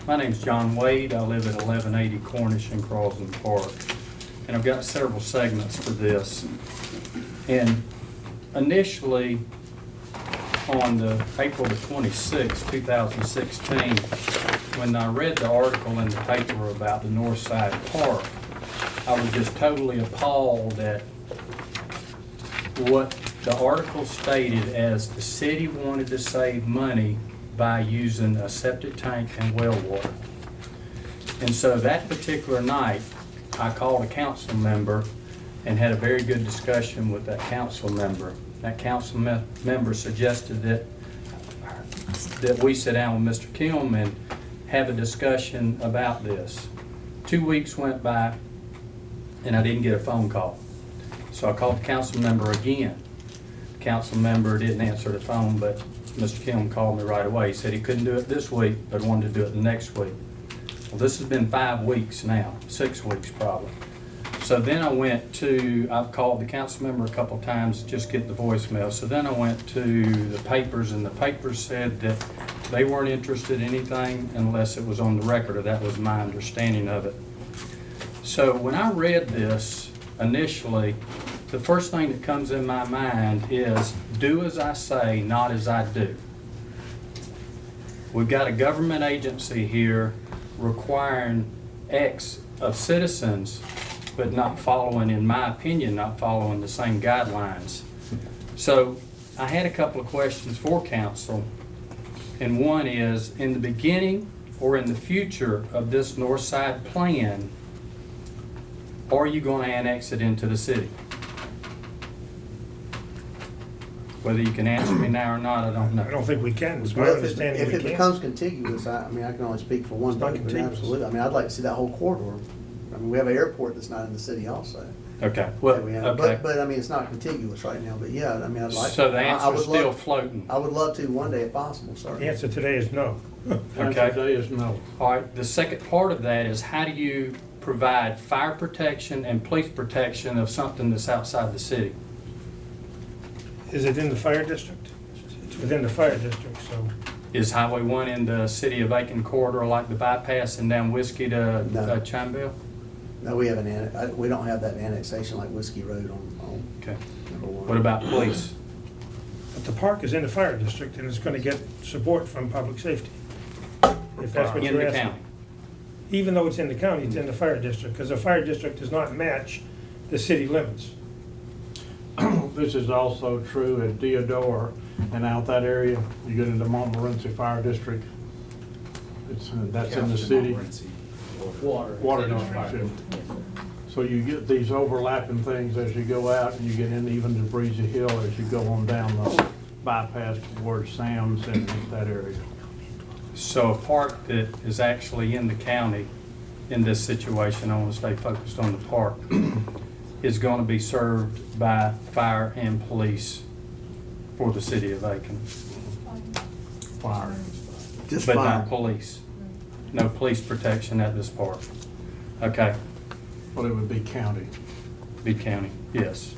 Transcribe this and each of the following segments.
My name's John Wade. I live at 1180 Cornish in Carlson Park. And I've got several segments for this. And initially, on April the 26th, 2016, when I read the article in the paper about the North Side Park, I was just totally appalled at what the article stated as the city wanted to save money by using a septic tank and well water. And so that particular night, I called a council member and had a very good discussion with that council member. That council member suggested that we sit down with Mr. Kilm and have a discussion about this. 2 weeks went by and I didn't get a phone call. So I called the council member again. The council member didn't answer the phone, but Mr. Kilm called me right away. He said he couldn't do it this week, but wanted to do it the next week. Well, this has been 5 weeks now, 6 weeks probably. So then I've called the council member a couple times, just get the voicemail. So then I went to the papers, and the papers said that they weren't interested in anything unless it was on the record, or that was my understanding of it. So when I read this initially, the first thing that comes in my mind is do as I say, not as I do. We've got a government agency here requiring X of citizens, but not following, in my opinion, not following the same guidelines. So I had a couple of questions for council, and one is, in the beginning or in the future of this North Side plan, are you going to annex it into the city? Whether you can answer me now or not, I don't know. I don't think we can. It's my Well, understanding if we it can't. becomes contiguous, I mean, I can only speak for one It's not thing, but contiguous. absolutely. I mean, I'd like to see that whole corridor. I mean, we have an airport that's not in the city also. Okay, well, that we have. okay. But I mean, it's not contiguous right now, but yeah, I mean, I'd like. So the I would answer's still love- floating. I would love to one day if possible, sir. The answer today is no. Okay. Today is no. All right, the second part of that is how do you provide fire protection and police protection of something that's outside the city? Is it in the fire district? It's within the fire district, so Is Highway 1 in the city of Aiken corridor like the bypass and down Whiskey to No. Chimeville? No, we have we don't have that annexation like Whiskey Road on Okay. number one. What about police? but the park is in the fire district and it's going to get support from public safety. If that's what In you're the asking. county? Even though it's in the county, it's in the fire district, because the fire district does not match the city limits. This is also true at Deodore and out that area. You get into Montmorency Fire District. That's in the city. Water district. So you get these overlapping things as you go out, and you get into even the Breezy Hill as you go on down the bypass towards Sam's and that area. So a park that is actually in the county in this situation, I want to stay focused on the park, is going to be served by fire and police for the city of Aiken. Fire. Just But fine. not police. No police protection at this park. Okay, Well, it would be county. Big County, yes.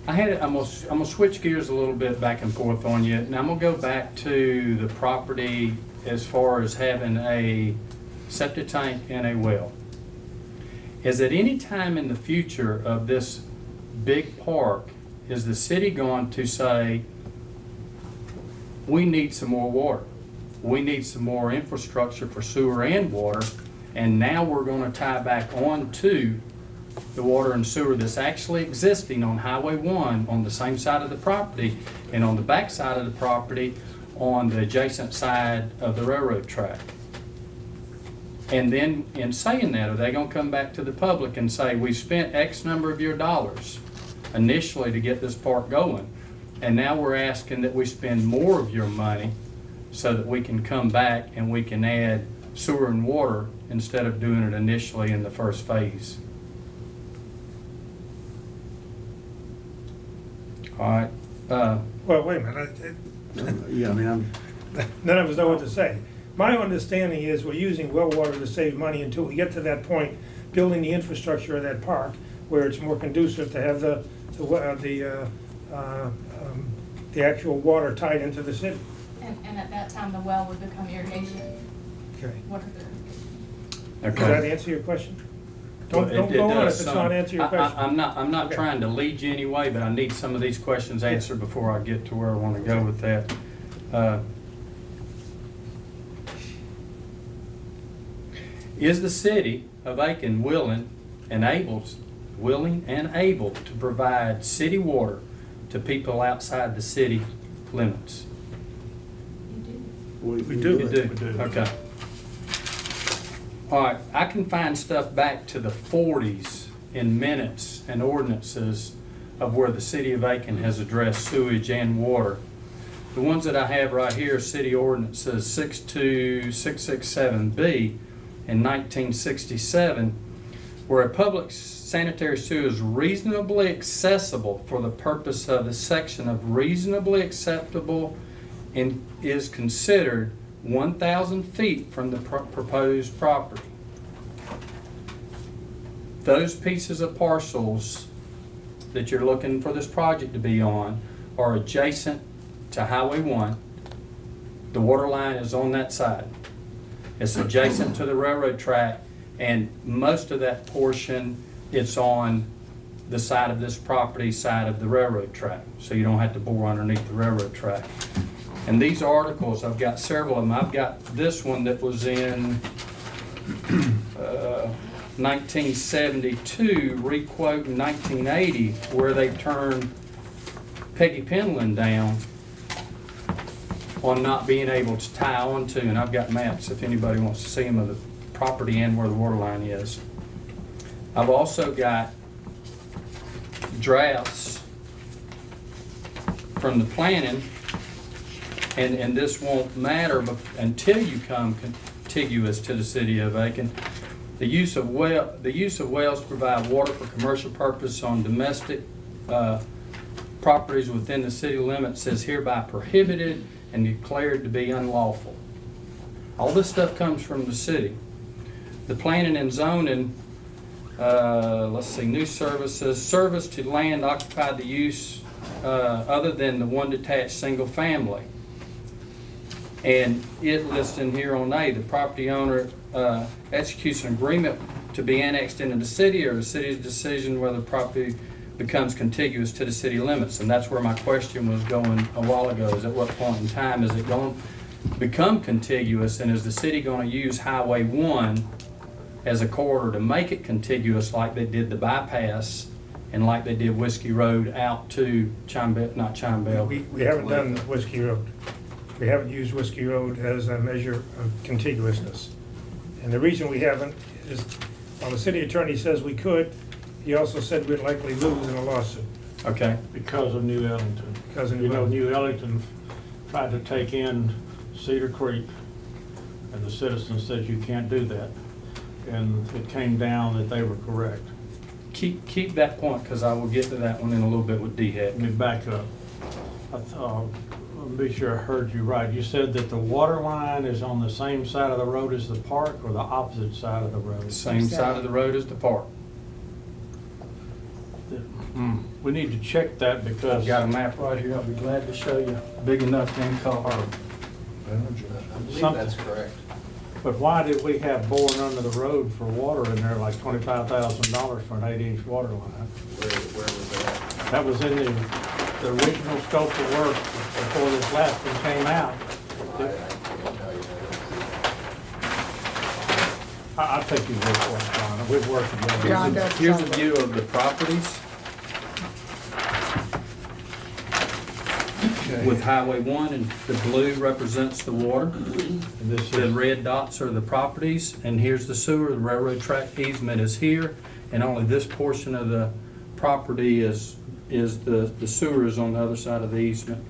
I'm gonna switch gears a little bit back and forth on you, and I'm gonna go back to the property as far as having a septic tank and a well. Is at any time in the future of this big park, is the city going to say, we need some more water? We need some more infrastructure for sewer and water, and now we're gonna tie back on to the water and sewer that's actually existing on Highway 1 on the same side of the property, and on the back side of the property on the adjacent side of the railroad track. And then in saying that, are they gonna come back to the public and say, we spent X number of your dollars initially to get this park going, and now we're asking that we spend more of your money so that we can come back and we can add sewer and water instead of doing it initially in the first phase? All right, Well, wait a minute. Yeah, I mean, None of us know what to say. My understanding is we're using well water to save money until we get to that point, building the infrastructure of that park where it's more conducive to have the actual water tied into the city. And at that time, the well would become irrigation. Okay. What are the? Does that answer your question? Don't Well, it go on if does it's some. not answering your question. I'm not Okay. trying to lead you anyway, but I need some of these questions answered before I get to where I want to go with that. Is the city of Aiken willing and able to provide city water to people outside the city limits? You do. We do. You do? We do. Okay. All right, I can find stuff back to the 40s in minutes and ordinances of where the city of Aiken has addressed sewage and water. The ones that I have right here, city ordinances 62667B in 1967, where a public sanitary sewer is reasonably accessible for the purpose of the section of reasonably acceptable and is considered 1,000 feet from the proposed property. Those pieces of parcels that you're looking for this project to be on are adjacent to Highway 1. The water line is on that side. It's adjacent to the railroad track, and most of that portion, it's on the side of this property, side of the railroad track, so you don't have to bore underneath the railroad track. And these articles, I've got several of them. I've got this one that was in 1972, requote in 1980, where they turned Peggy Penland down on not being able to tie onto, and I've got maps if anybody wants to see them of the property and where the water line is. I've also got drafts from the planning, and this won't matter until you come contiguous to the city of Aiken. The use of wells to provide water for commercial purpose on domestic properties within the city limits is hereby prohibited and declared to be unlawful. All this stuff comes from the city. The planning and zoning, let's see, new services, service to land occupied the use other than the one detached single family. And it lists in here on A, the property owner executes an agreement to be annexed into the city, or the city's decision whether the property becomes contiguous to the city limits. And that's where my question was going a while ago, is at what point in time is it going to become contiguous, and is the city going to use Highway 1 as a corridor to make it contiguous like they did the bypass and like they did Whiskey Road out to not Chime We haven't done Whiskey Road. We haven't used Whiskey Road as a measure of contiguousness. And the reason we haven't is, while the city attorney says we could, he also said we'd likely lose in a lawsuit. Okay. Because of New Ellington. Because of You New know, Ellington. New Ellington tried to take in Cedar Creek, and the citizens said you can't do that. And it came down that they were correct. Keep that point, because I will get to that one in a little bit with Let me DHEC. back up. Let me be sure I heard you right. You said that the water line is on the same side of the road as the park, or the opposite side of the road? Same side of the road as the park. We need to check that because. I've got a map right here, I'll be glad to show you, big enough in color. I believe that's correct. But why did we have boring under the road for water in there, like $25,000 for an 8-inch water line? Where was that? That was in the original scope of work before this last one came out. I can't tell you that. I think you've worked for it, John. We've worked together. John does. Here's a view of the properties with Highway 1, and the blue represents the water. And this The is, red dots are the properties, and here's the sewer. The railroad track easement is here, and only this portion of the property is the sewer is on the other side of the easement.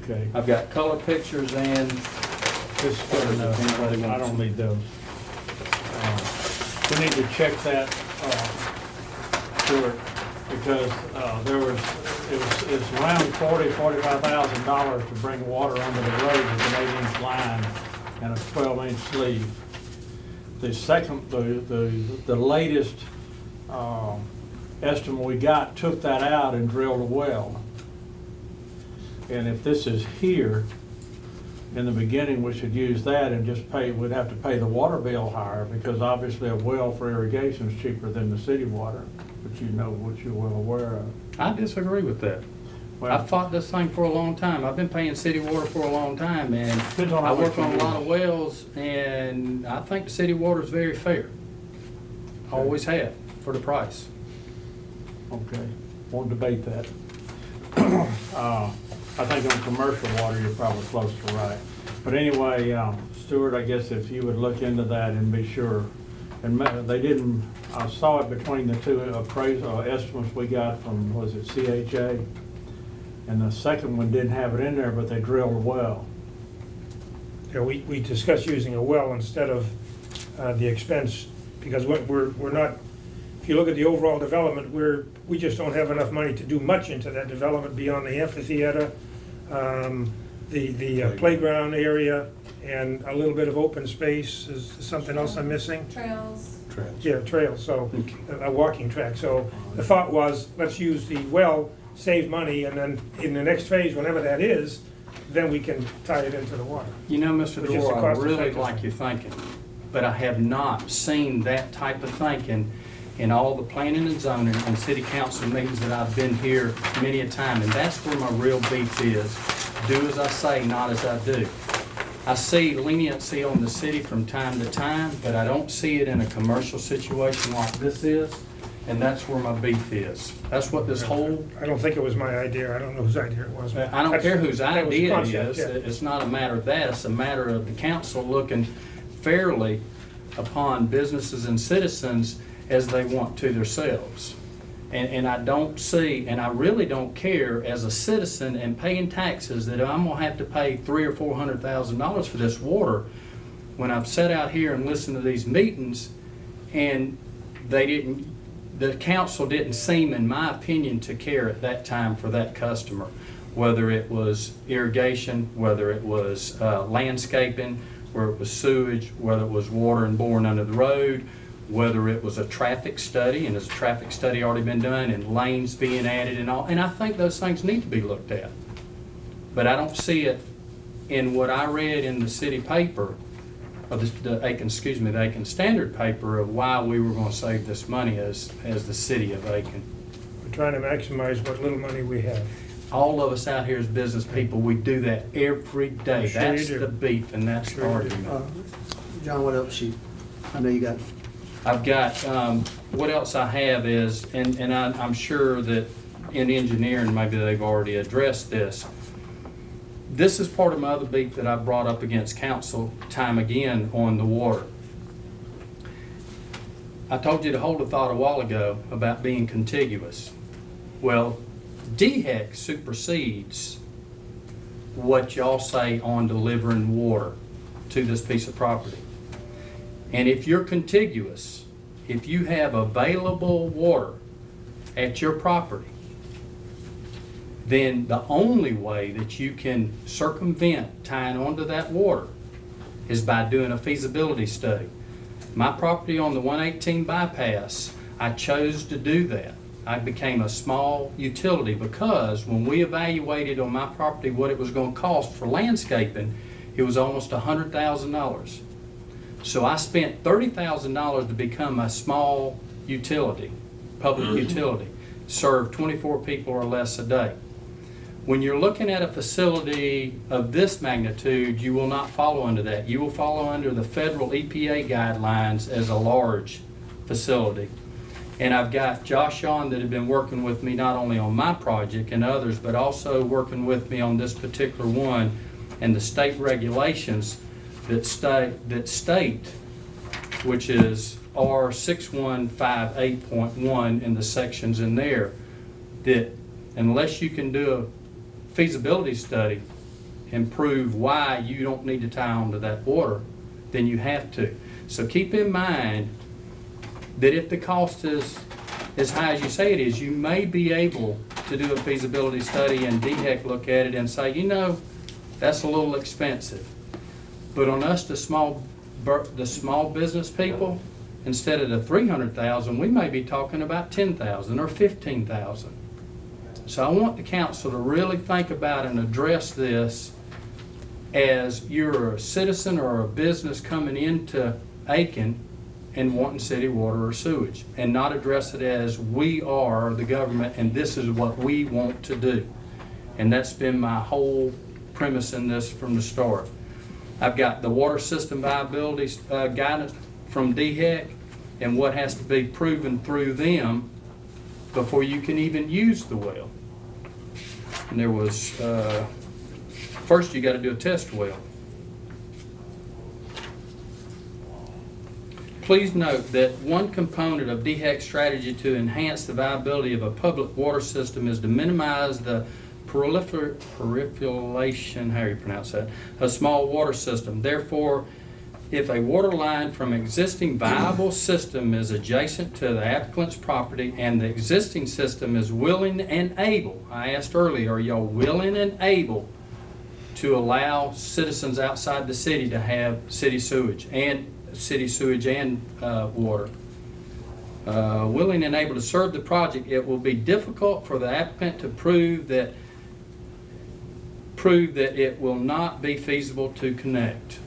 okay. I've got color pictures and This is good enough. I don't need those. We need to check that, Stuart, because it's around $45,000 to bring water under the road with an 8-inch line and a 12-inch sleeve. The latest estimate we got took that out and drilled a well. And if this is here, in the beginning, we should use that and just pay, we'd have to pay the water bill higher, because obviously a well for irrigation is cheaper than the city water, but you know what you're well aware of. I disagree with that. Well, I've fought this thing for a long time. I've been paying city water for a long time, and Depends on I how work much on a you lot of use. wells, and I think the city water is very fair. Always have, for the price. Okay, won't debate that. I think on commercial water, you're probably close to right. But anyway, Stuart, I guess if you would look into that and be sure. And they didn't, I saw it between the two appraisal estimates we got from, was it CHA? And the second one didn't have it in there, but they drilled a well. Yeah, we discussed using a well instead of the expense, because we're not, if you look at the overall development, we just don't have enough money to do much into that development beyond the amphitheater, the playground area, and a little bit of open space. Is something else I'm missing? Trails. Yeah, trails, so a walking track. So the thought was, let's use the well, save money, and then in the next phase, whenever that is, then we can tie it into the water. You know, Mr. Which is Dorr, I cost really effective. like your thinking, but I have not seen that type of thinking in all the planning and zoning and city council meetings that I've been here many a time, and that's where my real beef is. Do as I say, not as I do. I see leniency on the city from time to time, but I don't see it in a commercial situation like this is, and that's where my beef is. That's what this whole, I don't think it was my idea. I don't know whose idea it was. but I don't care whose that was the idea it concept, is. yeah. It's not a matter of that. It's a matter of the council looking fairly upon businesses and citizens as they want to themselves. And I don't see, and I really don't care as a citizen and paying taxes that I'm gonna have to pay $300,000 or $400,000 for this water when I've sat out here and listened to these meetings and the council didn't seem, in my opinion, to care at that time for that customer, whether it was irrigation, whether it was landscaping, whether it was sewage, whether it was water and boring under the road, whether it was a traffic study, and has a traffic study already been done, and lanes being added and all, and I think those things need to be looked at. But I don't see it in what I read in the city paper, or the Aiken Standard paper, of why we were gonna save this money as the city of Aiken. We're trying to maximize what little money we have. All of us out here as business people, we do that every day. I'm sure you That's do. the beef and that's the Sure you do. argument. John, what else I know you got, I've got, what else I have is, and I'm sure that in engineering, maybe they've already addressed this. This is part of my other beef that I brought up against council time again on the water. I told you to hold a thought a while ago about being contiguous. Well, DHEC supersedes what y'all say on delivering water to this piece of property. And if you're contiguous, if you have available water at your property, then the only way that you can circumvent tying onto that water is by doing a feasibility study. My property on the 118 bypass, I chose to do that. I became a small utility because when we evaluated on my property what it was going to cost for landscaping, it was almost $100,000. So I spent $30,000 to become a small utility, public utility, serve 24 people or less a day. When you're looking at a facility of this magnitude, you will not follow under that. You will follow under the federal EPA guidelines as a large facility. And I've got Josh on that have been working with me not only on my project and others, but also working with me on this particular one and the state regulations that state, which is R6158.1 in the sections in there, that unless you can do a feasibility study and prove why you don't need to tie onto that water, then you have to. So keep in mind that if the cost is as high as you say it is, you may be able to do a feasibility study and DHEC look at it and say, you know, that's a little expensive. But on us, the small business people, instead of the $300,000, we may be talking about $10,000 or $15,000. So I want the council to really think about and address this as you're a citizen or a business coming into Aiken and wanting city water or sewage, and not address it as we are the government and this is what we want to do. And that's been my whole premise in this from the start. I've got the water system viability guidance from DHEC and what has to be proven through them before you can even use the well. And there was, first you got to do a test well. Please note that one component of DHEC's strategy to enhance the viability of a public water system is to minimize the proliferation, how you pronounce that, a small water system. Therefore, if a water line from existing viable system is adjacent to the applicant's property and the existing system is willing and able, I asked earlier, are y'all willing and able to allow citizens outside the city to have city sewage and water? Willing and able to serve the project, it will be difficult for the applicant to prove that it will not be feasible to connect.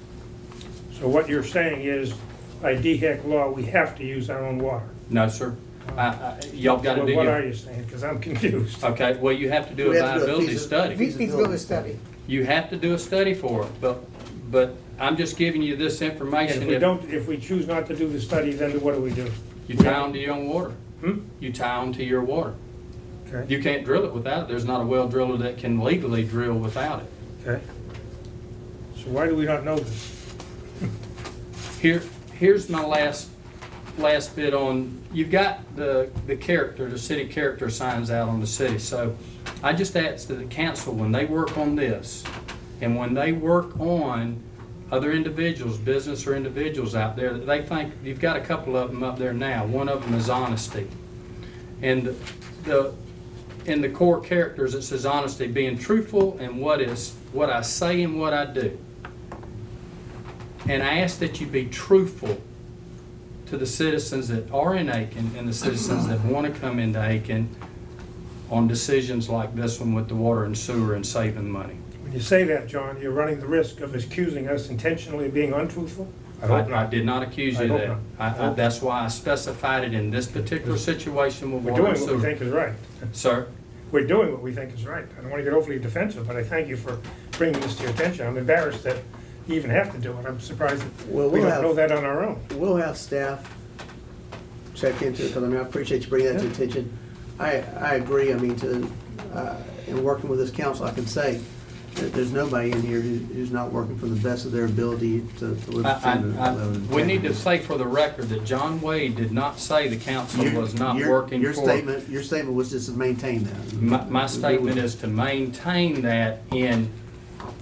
So what you're saying is, by DHEC law, we have to use our own water? No, sir. Y'all got to do Well, what are your... you saying? Because I'm confused. Okay, well, you have to do We a have to do a viability study. feasibility study. You have to do a study for it, but I'm just giving you this And information. if we choose not to do the study, then what do we do? You tie onto your own water. Hmm? You tie onto your water. Okay, You can't drill it without it. There's not a well driller that can legally drill without it. okay. So why do we not know this? Here's my last bit on, you've got the character, the city character signs out on the city. So I just asked the council, when they work on this, and when they work on other individuals, business or individuals out there, that they think, you've got a couple of them up there now. One of them is honesty. And in the core characters, it says honesty, being truthful in what I say and what I do. And I ask that you be truthful to the citizens that are in Aiken and the citizens that want to come into Aiken on decisions like this one with the water and sewer and saving money. When you say that, John, you're running the risk of accusing us intentionally of being untruthful? I hope I not. did not accuse I you of hope that. not. I hope That's why I specified it in this particular situation with We're water doing and what we sewer. think is right. Sir? We're doing what we think is right. I don't want to get overly defensive, but I thank you for bringing this to your attention. I'm embarrassed that you even have to do it. I'm surprised that Well, we we'll don't know have- that on our own. We'll have staff check into it, because I appreciate you bringing that to attention. I agree, in working with this council, I can say that there's nobody in here who's not working for the best of their ability to live. We need to say for the record that John Wade did not say the council was not Your working for. Your statement was just to maintain that. My statement is to maintain that in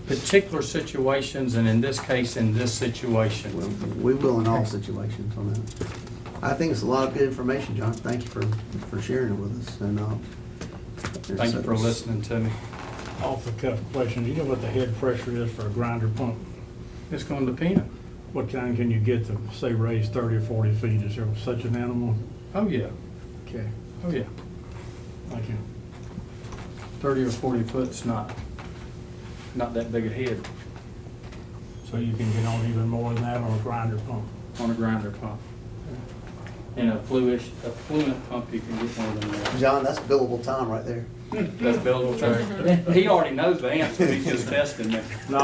particular situations, and in this case, in this situation. Well, we will in all situations on that. I think it's a lot of good information, John. Thank you for sharing it with us. And Thank you for listening to me. Off the cuff question, do you know what the head pressure is for a grinder pump? It's going to depend. What kind can you get to, say, raise 30 or 40 feet? Is there such an animal? Oh, yeah. Okay, Oh, yeah. thank you. 30 or 40 foot's not that big a head So you can get on even more than that on a grinder pump? on a grinder pump. And a fluent pump, you can get more than that. John, that's billable time right there. That's billable time. He already knows the answer, he's just testing me. No,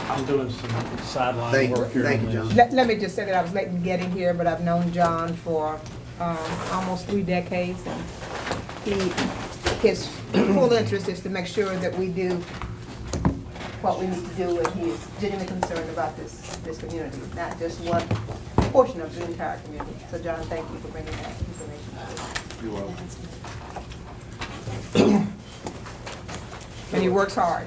I'm doing some sideline Thank work here you, on John. this. Let me just say that I was late in getting here, but I've known John for almost 3 decades. And his full interest is to make sure that we do what we need to do, and he is genuinely concerned about this community, not just one portion of the entire community. So John, thank you for bringing that information. You're welcome. And he works hard.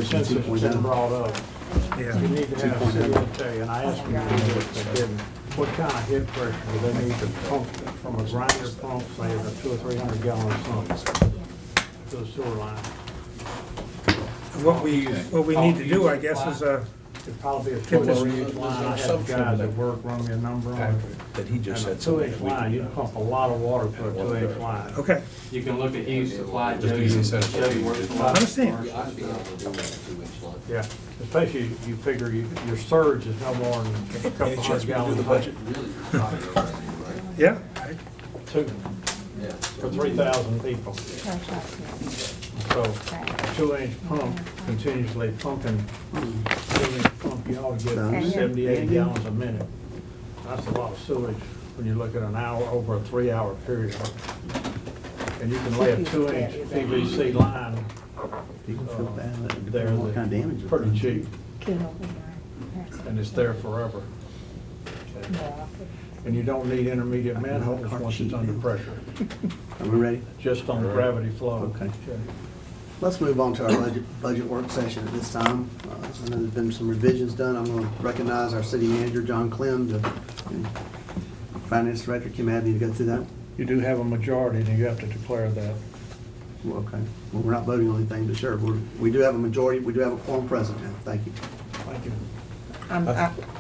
Since it's been brought up, Yeah. you need to have a city attorney, and I asked you to do this, they didn't. What kind of head pressure do they need to pump from a grinder pump, say, a 200 or 300 gallon pump to the sewer line? What we need to do, I guess, is It'd probably be a Well, 2-inch line. I had guys at work run me a number on it. That he just And a said something 2-inch that we line, can you do. pump a lot of water through a 2-inch line. Okay, You can look at Hughes Supply, Just because he said it. where the I understand. Yeah, I'd be able to do that 2-inch line. Yeah, especially you figure your surge is no more than a couple Any chance hundred we can do gallons. the budget? Really, you're talking about, right? yeah, Two, Yeah. for 3,000 people. So, a 2-inch pump continuously pumping, 2-inch pump, you ought to get Sounds- 78 gallons a minute. That's a lot of sewage when you look at an hour, over a 3-hour period. And you can lay a 2-inch PVC line You can feel bad, there depending on what kind of damage. that's it's pretty done. cheap, and it's there forever. And you don't need intermediate manholes once it's under pressure, Are we ready? just on gravity flow. Okay. Let's move on to our budget work session at this time. I know there's been some revisions done. I'm going to recognize our city manager, John Clem, and finance director, Kim Abney, to go through that. You do have a majority, and you have to declare that. Well, okay. Well, we're not voting on anything, but sure, we do have a majority, we do have a quorum present now. Thank you. Thank you.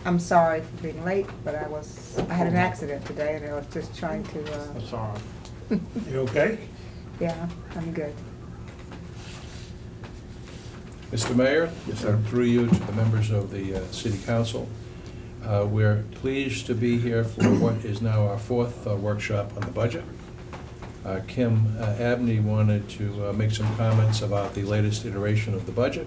I'm sorry for being late, but I had an accident today and I was just trying to, That's all right. you okay? yeah, I'm good. Mr. Mayor? Yes, sir. Through you to the members of the City Council, we're pleased to be here for what is now our fourth workshop on the budget. Kim Abney wanted to make some comments about the latest iteration of the budget,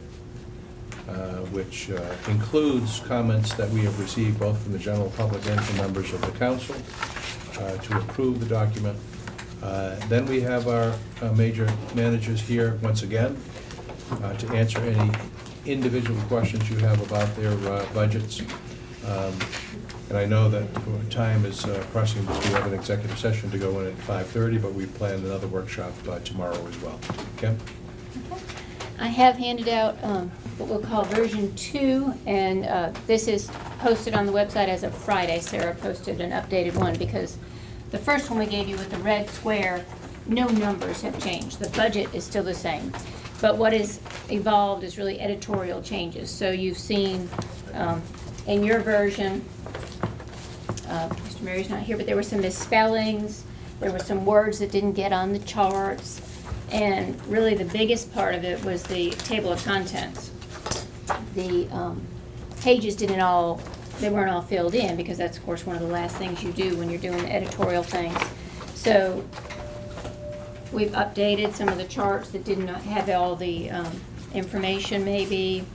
which includes comments that we have received both from the general public and from members of the council to approve the document. Then we have our major managers here once again to answer any individual questions you have about their budgets. And I know that time is pressing because we have an executive session to go in at 5:30, but we plan another workshop tomorrow as well. Kim? I have handed out what we'll call version 2, and this is posted on the website as of Friday. Sarah posted an updated one because the first one we gave you with the red square, no numbers have changed. The budget is still the same. But what is evolved is really editorial changes. So you've seen in your version, Mr. Mary's not here, but there were some misspellings. There were some words that didn't get on the charts. And really the biggest part of it was the table of contents. The pages they weren't all filled in because that's of course one of the last things you do when you're doing the editorial things. So we've updated some of the charts that did not have all the information maybe.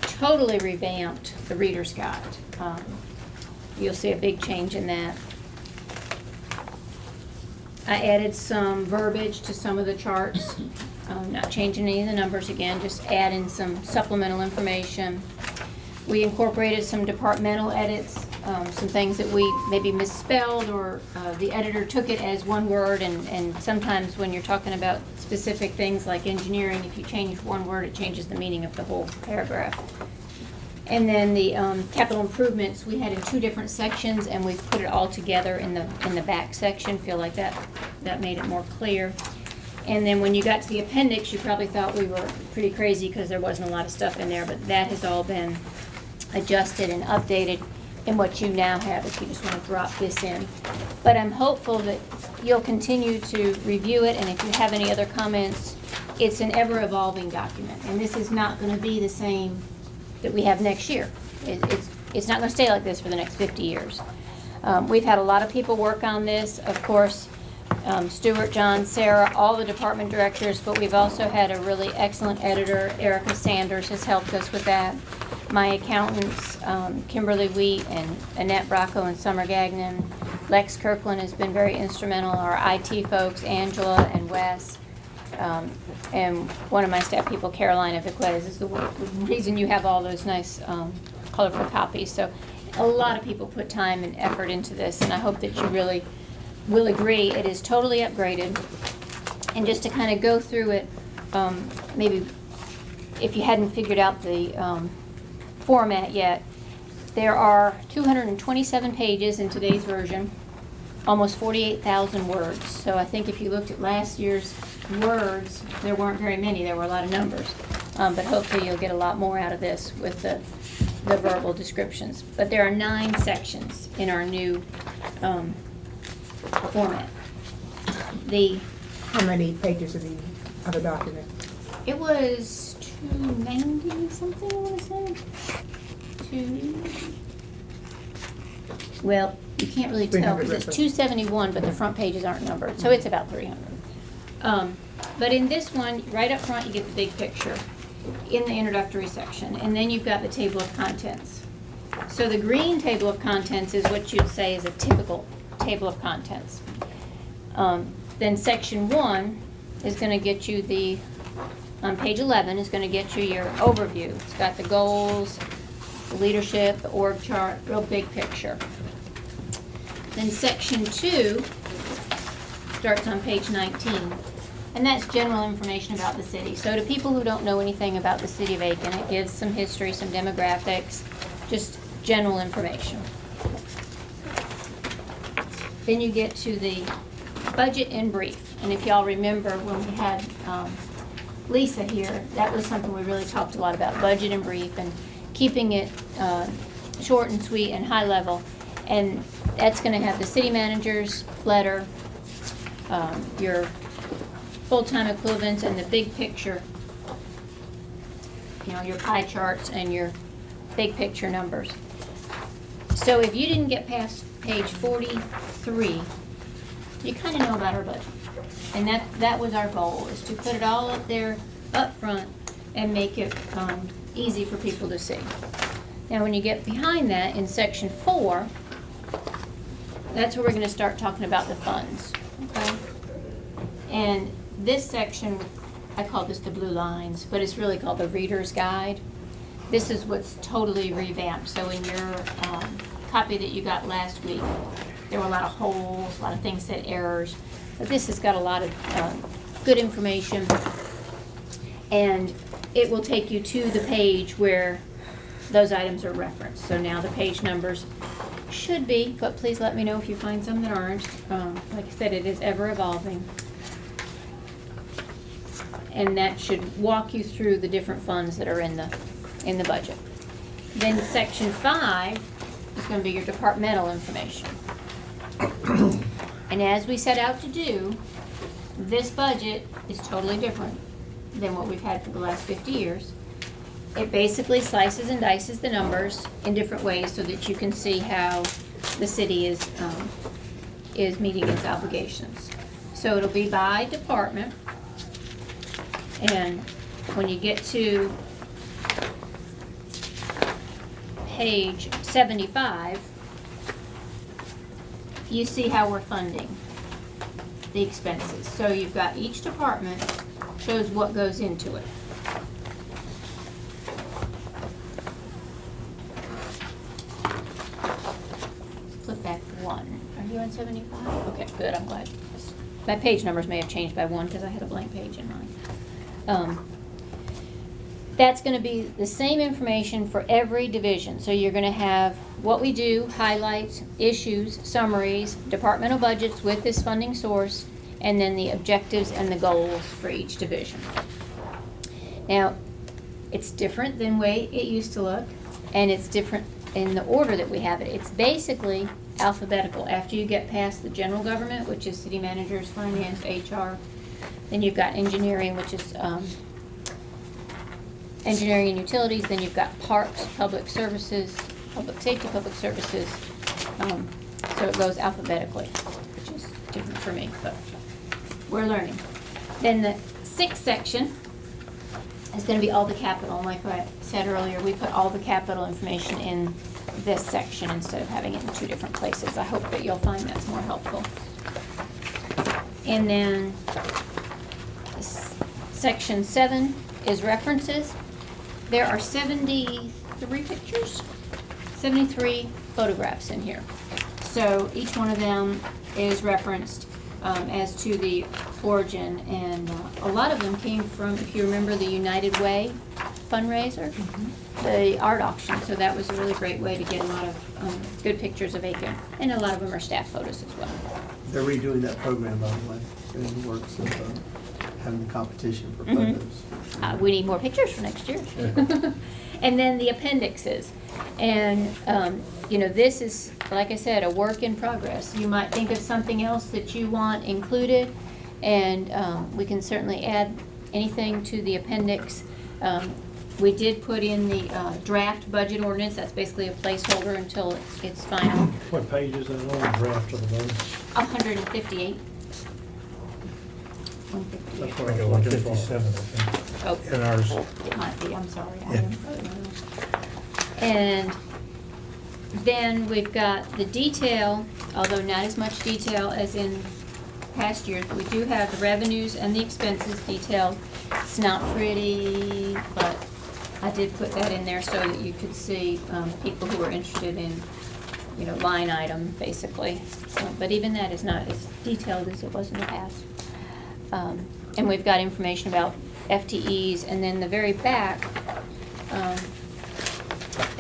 Totally revamped the Reader's Guide. You'll see a big change in that. I added some verbiage to some of the charts, not changing any of the numbers again, just adding some supplemental information. We incorporated some departmental edits, some things that we maybe misspelled or the editor took it as one word, and sometimes when you're talking about specific things like engineering, if you change one word, it changes the meaning of the whole paragraph. And then the capital improvements, we had in 2 different sections, and we put it all together in the back section. Feel like that made it more clear. And then when you got to the appendix, you probably thought we were pretty crazy because there wasn't a lot of stuff in there, but that has all been adjusted and updated in what you now have if you just want to drop this in. But I'm hopeful that you'll continue to review it, and if you have any other comments, it's an ever-evolving document, and this is not going to be the same that we have next year. It's not going to stay like this for the next 50 years. We've had a lot of people work on this, of course, Stuart, John, Sarah, all the department directors, but we've also had a really excellent editor. Erica Sanders has helped us with that. My accountants, Kimberly Wheat and Annette Bracco and Summer Gagnon. Lex Kirkland has been very instrumental. Our IT folks, Angela and Wes. And one of my staff people, Carolina Viquez, is the reason you have all those nice colorful copies. So a lot of people put time and effort into this, and I hope that you really will agree. It is totally upgraded. And just to kind of go through it, maybe if you hadn't figured out the format yet, there are 227 pages in today's version, almost 48,000 words. So I think if you looked at last year's words, there weren't very many. There were a lot of numbers. But hopefully you'll get a lot more out of this with the the verbal descriptions. But there are 9 sections in our new format. How many pages of the other document? It was 290 something, I want to say. Well, you can't really tell 300 because it's roughly. 271, but the front pages aren't numbered, so it's about 300. But in this one, right up front, you get the big picture in the introductory section, and then you've got the table of contents. So the green table of contents is what you'd say is a typical table of contents. Then section 1 is going to get you on page 11 is going to get you your overview. It's got the goals, the leadership, the org chart, real big picture. Then section 2 starts on page 19, and that's general information about the city. So to people who don't know anything about the city of Aiken, it gives some history, some demographics, just general information. Then you get to the budget in brief, and if y'all remember when we had Lisa here, that was something we really talked a lot about, budget in brief, and keeping it short and sweet and high level. And that's going to have the city manager's letter, your full-time equivalents, and the big picture, your pie charts and your big picture numbers. So if you didn't get past page 43, you kind of know about our budget. And that was our goal, is to put it all up there, up front, and make it easy for people to see. Now, when you get behind that, in section 4, that's where we're going to start talking about the funds, okay? And this section, I call this the blue lines, but it's really called the Reader's Guide. This is what's totally revamped. So in your copy that you got last week, there were a lot of holes, a lot of things said errors. But this has got a lot of good information, and it will take you to the page where those items are referenced. So now the page numbers should be, but please let me know if you find some that aren't. Like I said, it is ever evolving. And that should walk you through the different funds that are in the budget. Then section 5 is going to be your departmental information. And as we set out to do, this budget is totally different than what we've had for the last 50 years. It basically slices and dices the numbers in different ways so that you can see how the city is meeting its obligations. So it'll be by department, and when you get to page 75, you see how we're funding the expenses. So you've got each department shows what goes into it. Flip back 1. Are you on 75? Okay, good, I'm glad. My page numbers may have changed by 1 because I had a blank page in mine. That's going to be the same information for every division. So you're going to have what we do, highlights, issues, summaries, departmental budgets with this funding source, and then the objectives and the goals for each division. Now, it's different than the way it used to look, and it's different in the order that we have it. It's basically alphabetical. After you get past the general government, which is city managers, finance, HR, then you've got engineering, which is engineering and utilities, then you've got parks, public services, public safety, public services. So it goes alphabetically, which is different for me, but we're learning. Then the 6th section is going to be all the capital. And like I said earlier, we put all the capital information in this section instead of having it in 2 different places. I hope that you'll find that's more helpful. And then section 7 is references. There are 73 pictures, 73 photographs in here. So each one of them is referenced as to the origin, and a lot of them came from, if you remember, the United Way fundraiser, the art auction. So that was a really great way to get a lot of good pictures of Aiken, and a lot of them are staff photos as well. They're redoing that program, by the way. They're in the works of having a competition for photos. We need more pictures for next year. And then the appendixes. And, this is, like I said, a work in progress. You might think of something else that you want included, and we can certainly add anything to the appendix. We did put in the draft budget ordinance. That's basically a placeholder until it's final. What page is that on, draft of the budget? 158. 158. That's what I was looking for. 157, I think, Oh, in ours. it might be, I'm sorry. I Yeah. didn't put it on. And then we've got the detail, although not as much detail as in past years, but we do have the revenues and the expenses detailed. It's not pretty, but I did put that in there so that you could see people who are interested in, line item, basically. But even that is not as detailed as it was in the past. And we've got information about FTEs, and then the very back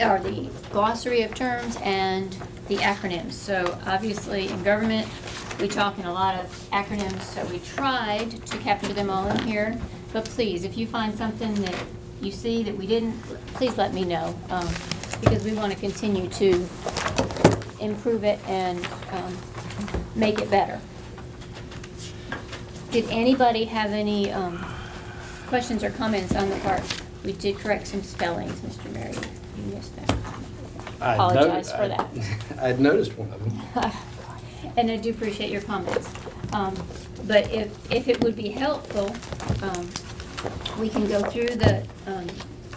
are the glossary of terms and the acronyms. So obviously in government, we talk in a lot of acronyms, so we tried to capture them all in here. But please, if you find something that you see that we didn't, please let me know, because we want to continue to improve it and make it better. Did anybody have any questions or comments on the part? We did correct some spellings, Mr. Mary. You missed that. Apologize for that. I'd noticed one of them. And I do appreciate your comments. But if it would be helpful, we can go through the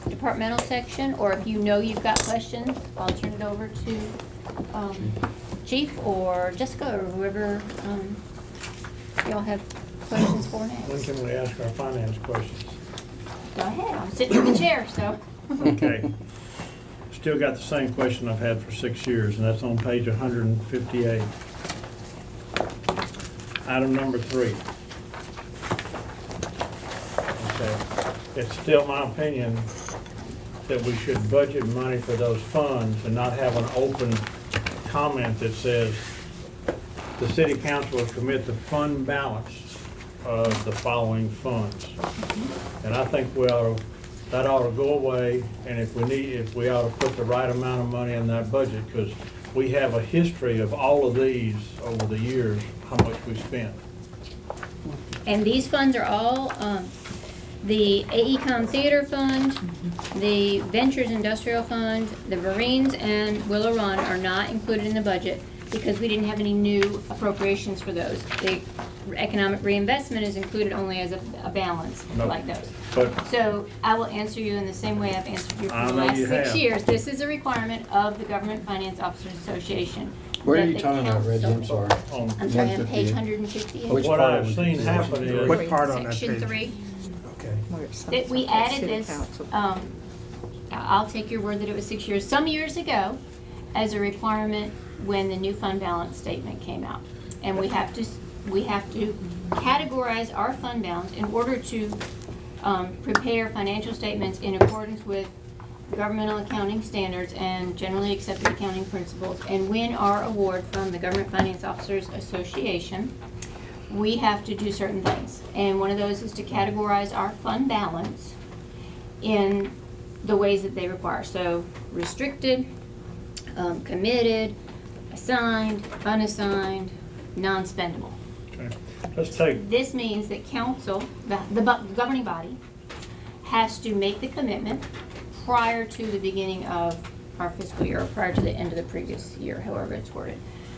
departmental section, or if you've got questions, I'll turn it over to Chief or Jessica or whoever y'all have questions for next. When can we ask our finance questions? Go ahead, I'm sitting in the chair, so. Okay. Still got the same question I've had for 6 years, and that's on page 158. Item number 3. Okay. It's still my opinion that we should budget money for those funds and not have an open comment that says the city council will commit the fund balance of the following funds. And I think that ought to go away, and if we ought to put the right amount of money in that budget, because we have a history of all of these over the years, how much we spent. And these funds are all, the AECom Theater Fund, the Ventures Industrial Fund, the Marines, and Willow Run are not included in the budget because we didn't have any new appropriations for those. The economic reinvestment is included only as a balance, No. like those. But So I will answer you in the same way I've answered you for I the know last you 6 have. years. This is a requirement of the Government Finance Officers Association. Where are that you the talking about, Reggie? I'm council- sorry. I'm sorry, on page 158. 158. Which what part I've of seen it? happen is, What part on that Section page? 3. Okay. That we added this, I'll take your word that it was 6 years, some years ago, as a requirement when the new fund balance statement came out. And we have to categorize our fund balance in order to prepare financial statements in accordance with governmental accounting standards and generally accepted accounting principles, and win our award from the Government Finance Officers Association. We have to do certain things, and one of those is to categorize our fund balance in the ways that they require. So restricted, committed, assigned, unassigned, non-spendable. okay, let's take, This means that council, the governing body, has to make the commitment prior to the beginning of our fiscal year, or prior to the end of the previous year, however it's worded.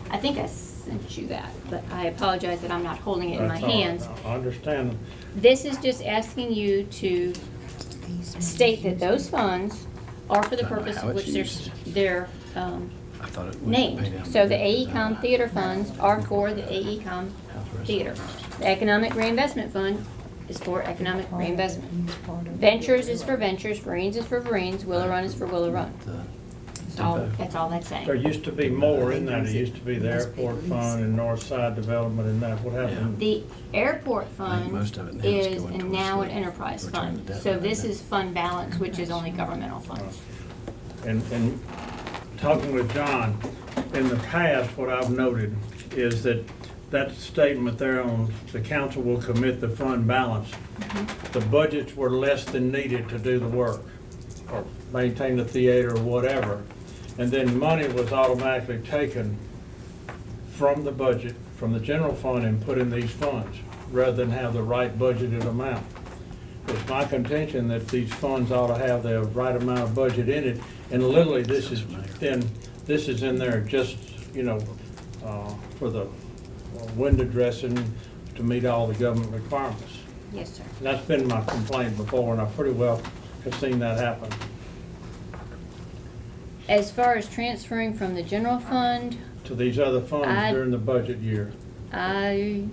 I think I sent you that, but I apologize that I'm not holding it in my that's all right. hands. I understand. This is just asking you to state that those funds are for the I don't know purpose how of it's which used. they're I thought it was named. So the AECom Theater funds are for the AECom Theater. The Economic Reinvestment Fund is for economic reinvestment. Ventures is for ventures, Marines is for Marines, Willow Run is for Willow Run. That's all that's There saying. used to be more in that. It used to be the airport fund and north side development and that. What happened? The airport fund most of it now is is going and towards now the an enterprise return fund. of debt So right this now. is fund balance, which is only governmental funds. And talking with John, in the past, what I've noted is that statement there on the council will commit the fund balance, the budgets were less than needed to do the work. or maintain the theater or whatever. And then money was automatically taken from the budget, from the general fund, and put in these funds, rather than have the right budgeted amount. It's my contention that these funds ought to have the right amount of budget in it, and literally this is in there just, for the window dressing to meet all the government requirements. Yes, sir. And that's been my complaint before, and I pretty well have seen that happen. As far as transferring from the general fund, To these other funds during the budget year. I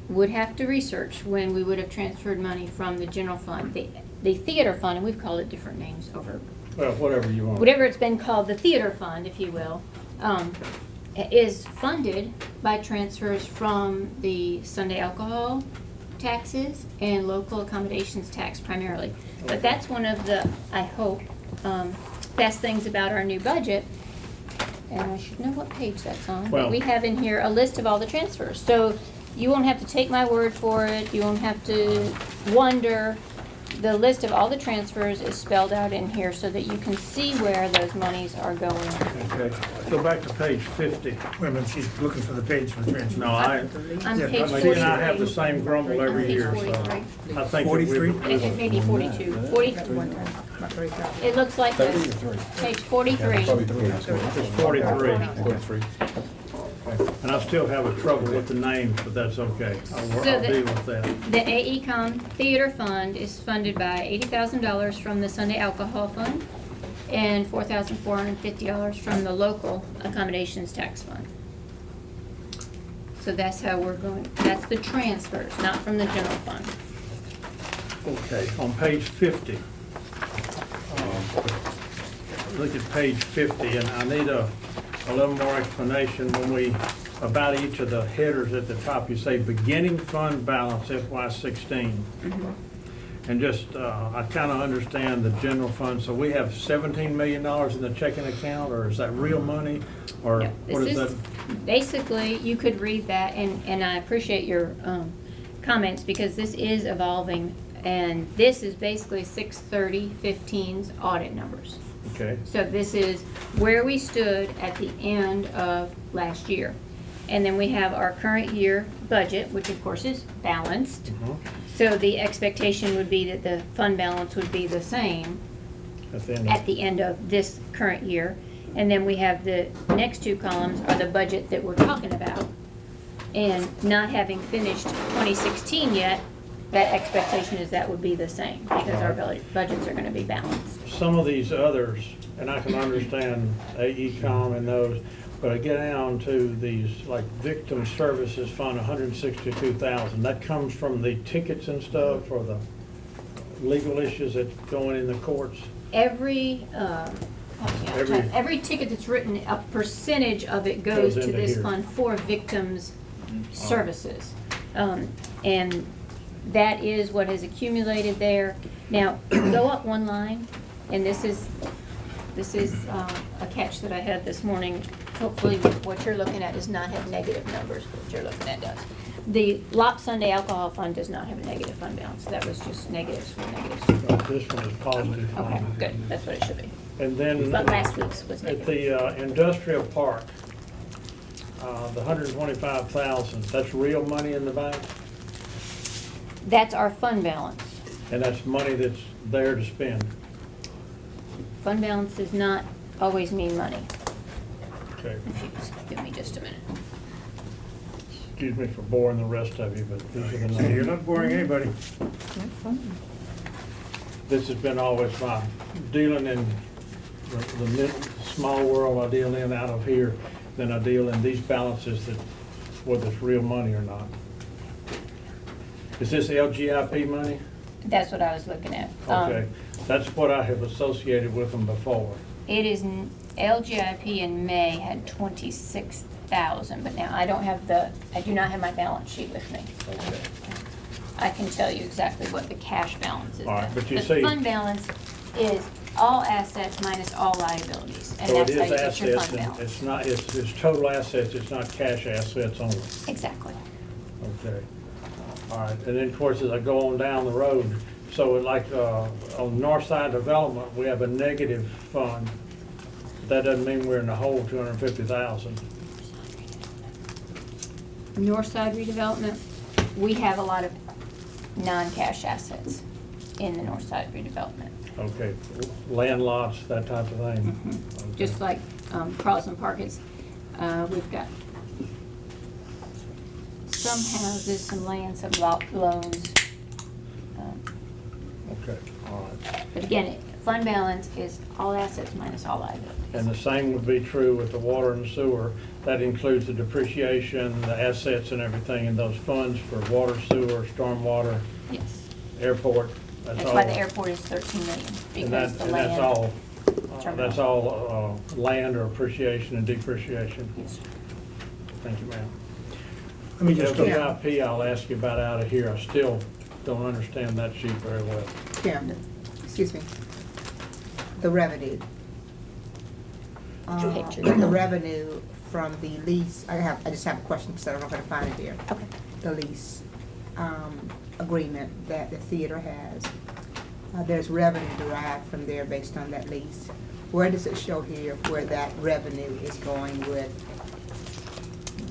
would have to research when we would have transferred money from the general fund. The theater fund, and we've called it different names over, Well, whatever you want. whatever it's been called, the theater fund, if you will, is funded by transfers from the Sunday alcohol taxes and local accommodations tax primarily. But that's one of the, I hope, best things about our new budget. And I should know what page that's on. Well- But we have in here a list of all the transfers. So you won't have to take my word for it. You won't have to wonder. The list of all the transfers is spelled out in here so that you can see where those monies are going. Okay, go back to page 50. Wait a minute, she's looking for the page for the transfer. No, I, On Yeah, page but she and I have the 43. same grumble On every page year, so 43. I think that 43? It may be 42. 43. It looks like this. Page 43. Probably three. It's 43. 43. And I still have a trouble with the names, but that's okay. I'll So deal the- with that. The AECom Theater Fund is funded by $80,000 from the Sunday Alcohol Fund and $4,450 from the local accommodations tax fund. So that's how we're going, that's the transfers, not from the general fund. Okay, on page 50. Look at page 50, and I need a little more explanation about each of the headers at the top. You say beginning fund balance FY16. And just, I kind of understand the general fund. So we have $17 million in the checking account, or is that real money? Or Yeah, what this is that? Basically, you could read that, and I appreciate your comments, because this is evolving, and this is basically 6/30/15's audit numbers. Okay, So this is where we stood at the end of last year. And then we have our current year budget, which of course is balanced. So the expectation would be that the fund balance would be the same at the end. at the end of this current year. And then we have the next two columns are the budget that we're talking about. And not having finished 2016 yet, that expectation is that would be the same, because our budgets are gonna be balanced. Some of these others, and I can understand AECom and those, but I get down to these, like Victim Services Fund, 162,000. That comes from the tickets and stuff, or the legal issues that going in the courts. Every Every- ticket that's written, a percentage of it Goes goes to into this here. fund for victims' services. And that is what has accumulated there. Now, go up one line, and this is a catch that I had this morning. Hopefully, what you're looking at does not have negative numbers, what you're looking at does. The LOP Sunday Alcohol Fund does not have a negative fund balance. That was just negatives for negatives. This one is positive. Okay, good, that's what it should be. And then But last week's was at negative. the industrial park, the 125,000, that's real money in the bank? That's our fund balance. And that's money that's there to spend? Fund balance does not always mean money. Okay. If you just give me just a minute. Excuse me for boring the rest of you, but these are the Hey, you're numbers. not boring anybody. This has been always my dealing in the small world I deal in out of here, then I deal in these balances that, whether it's real money or not. Is this LGIP money? That's what I was looking at. Okay, that's what I have associated with them before. It is, LGIP in May had 26,000, but now I do not have my balance sheet with me. Okay. I can tell you exactly what the cash balance is. All right, but you The see- fund balance is all assets minus all liabilities, and So it that's how is you get your assets, fund and balance. it's not, it's total assets, it's not cash assets only. Exactly. Okay. All right, and then of course, as I go on down the road, So like, on North Side Development, we have a negative fund. That doesn't mean we're in the hole 250,000. North Side redevelopment, we have a lot of non-cash assets in the North Side redevelopment. Okay, land lots, that type of thing. Okay. Just like Carlson Park is, we've got some houses, some land, some loans. Okay, all right. But again, fund balance is all assets minus all liabilities. And the same would be true with the water and sewer. That includes the depreciation, the assets and everything in those funds for water, sewer, stormwater, Yes. airport. That's why the airport is 13 million, And that, because the and land. that's all land or appreciation and depreciation. Yes, sir. Thank you, ma'am. Let me just go, WIP, I'll ask you about out of here. I still don't understand that sheet very well. Kim, excuse me. The revenue. Picture. The revenue from the lease, I just have a question, because I don't know how to find it here. Okay. The lease agreement that the theater has. There's revenue derived from there based on that lease. Where does it show here where that revenue is going with?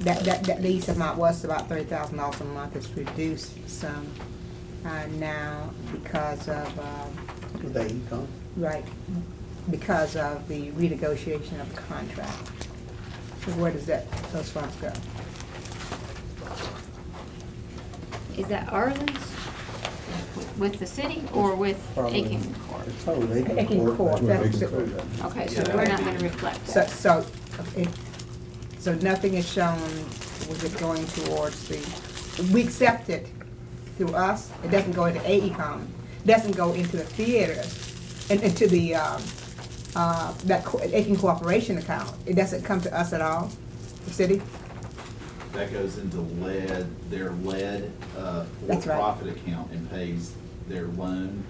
That lease amount was about $30,000 a month. It's reduced some now because of, With AECom. right, because of the renegotiation of the contract. So where does those funds go? Is that Arlen's with the city or with Probably. Aiken Court? It's probably Aiken Court, that's the- Okay, so we're not gonna reflect So, that. so nothing is shown with it going towards we accept it through us, it doesn't go into AECom, doesn't go into the theater, and into the, Aiken Corporation account, it doesn't come to us at all, the city? That goes into their lead That's right. for-profit account and pays their loan.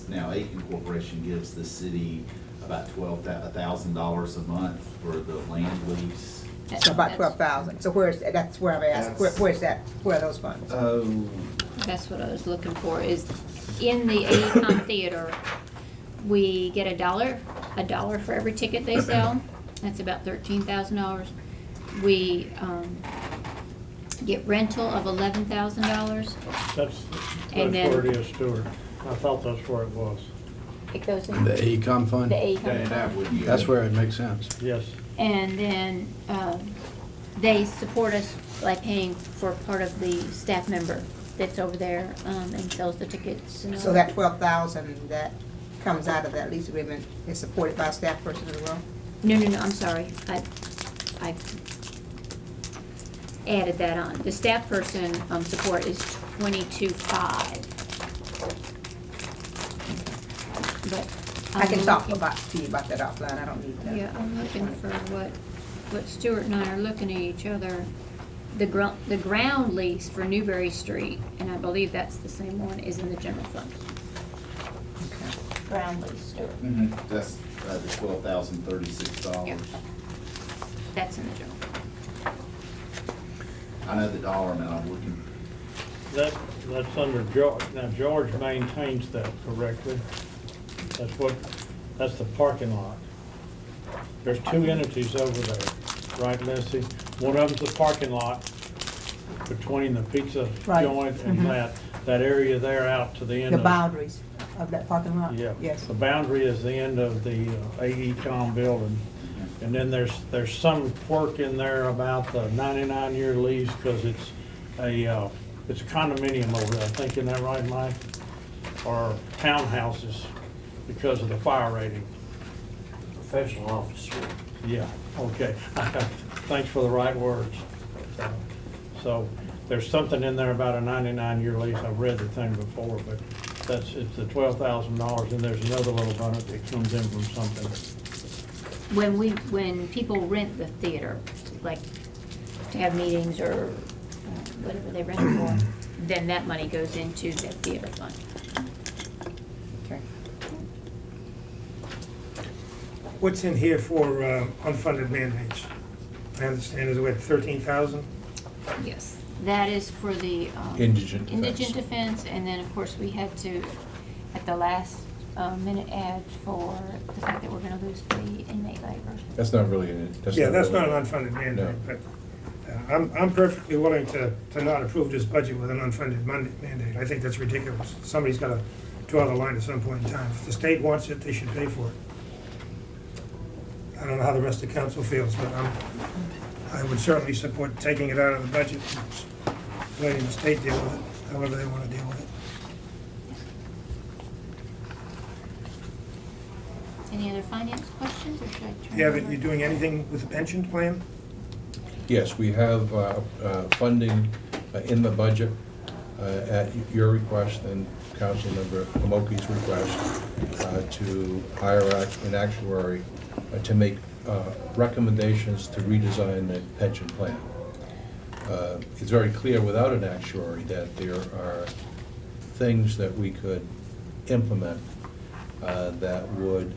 Now Aiken Corporation gives the city about $1,000 a month for the land lease. So about 12,000, so that's where I'm asking, where's that, where are those funds? Oh. That's what I was looking for, is in the AECom Theater, we get $1 for every ticket they sell. That's about $13,000. We get rental of $11,000. That's And then- where it is, Stuart. I thought that's where it was. It goes in The the AECom fund? AECom. That fund. would be. That's where it makes sense. Yes. And then they support us by paying for part of the staff member that's over there and sells the tickets and all. So that 12,000 that comes out of that lease agreement is supported by a staff person as well? No, I'm sorry. I added that on. The staff person support is 22.5. But I can I'm talk looking- to you about that offline, I don't need that. Yeah, I'm looking for what Stuart and I are looking at each other. The ground lease for Newberry Street, and I believe that's the same one, is in the general fund. Okay. Ground lease, Stuart. Mhm. That's the $12,036. Yeah. That's in the general fund. I know the dollar amount I'm looking. That's under George. Now, George maintains that correctly. That's the parking lot. There's two entities over there, right, Missy? One of them's the parking lot between the pizza Right. joint and that area there out to the end The of. boundaries of that parking lot? Yeah. Yes. The boundary is the end of the AECom building. And then there's some quirk in there about the 99-year lease, because it's a condominium over there, I think, isn't that right, Mike? Or townhouses, because of the fire rating. Professional officer. Yeah, okay. Thanks for the right words. So there's something in there about a 99-year lease. I've read the thing before, but it's the $12,000, and there's another little bonus that comes in from something. When people rent the theater, like to have meetings or whatever they rent it for, then that money goes into the theater fund. Okay. what's in here for unfunded mandates? I understand is what, 13,000? Yes. That is for the Indigent defense. indigent defense, and then, of course, we had to, at the last minute, add for the fact that we're gonna lose the inmate labor. That's not really, That's not really- an unfunded mandate, No. but I'm perfectly willing to not approve this budget with an unfunded mandate. I think that's ridiculous. Somebody's got to draw the line at some point in time. If the state wants it, they should pay for it. I don't know how the rest of the council feels, but I would certainly support taking it out of the budget and letting the state deal with it, however they want to deal with it. Any other finance questions, or should I turn? You it over? doing anything with the pension plan? Yes, we have funding in the budget at your request and Councilmember Hamoki's request to hire an actuary to make recommendations to redesign the pension plan. It's very clear without an actuary that there are things that we could implement that would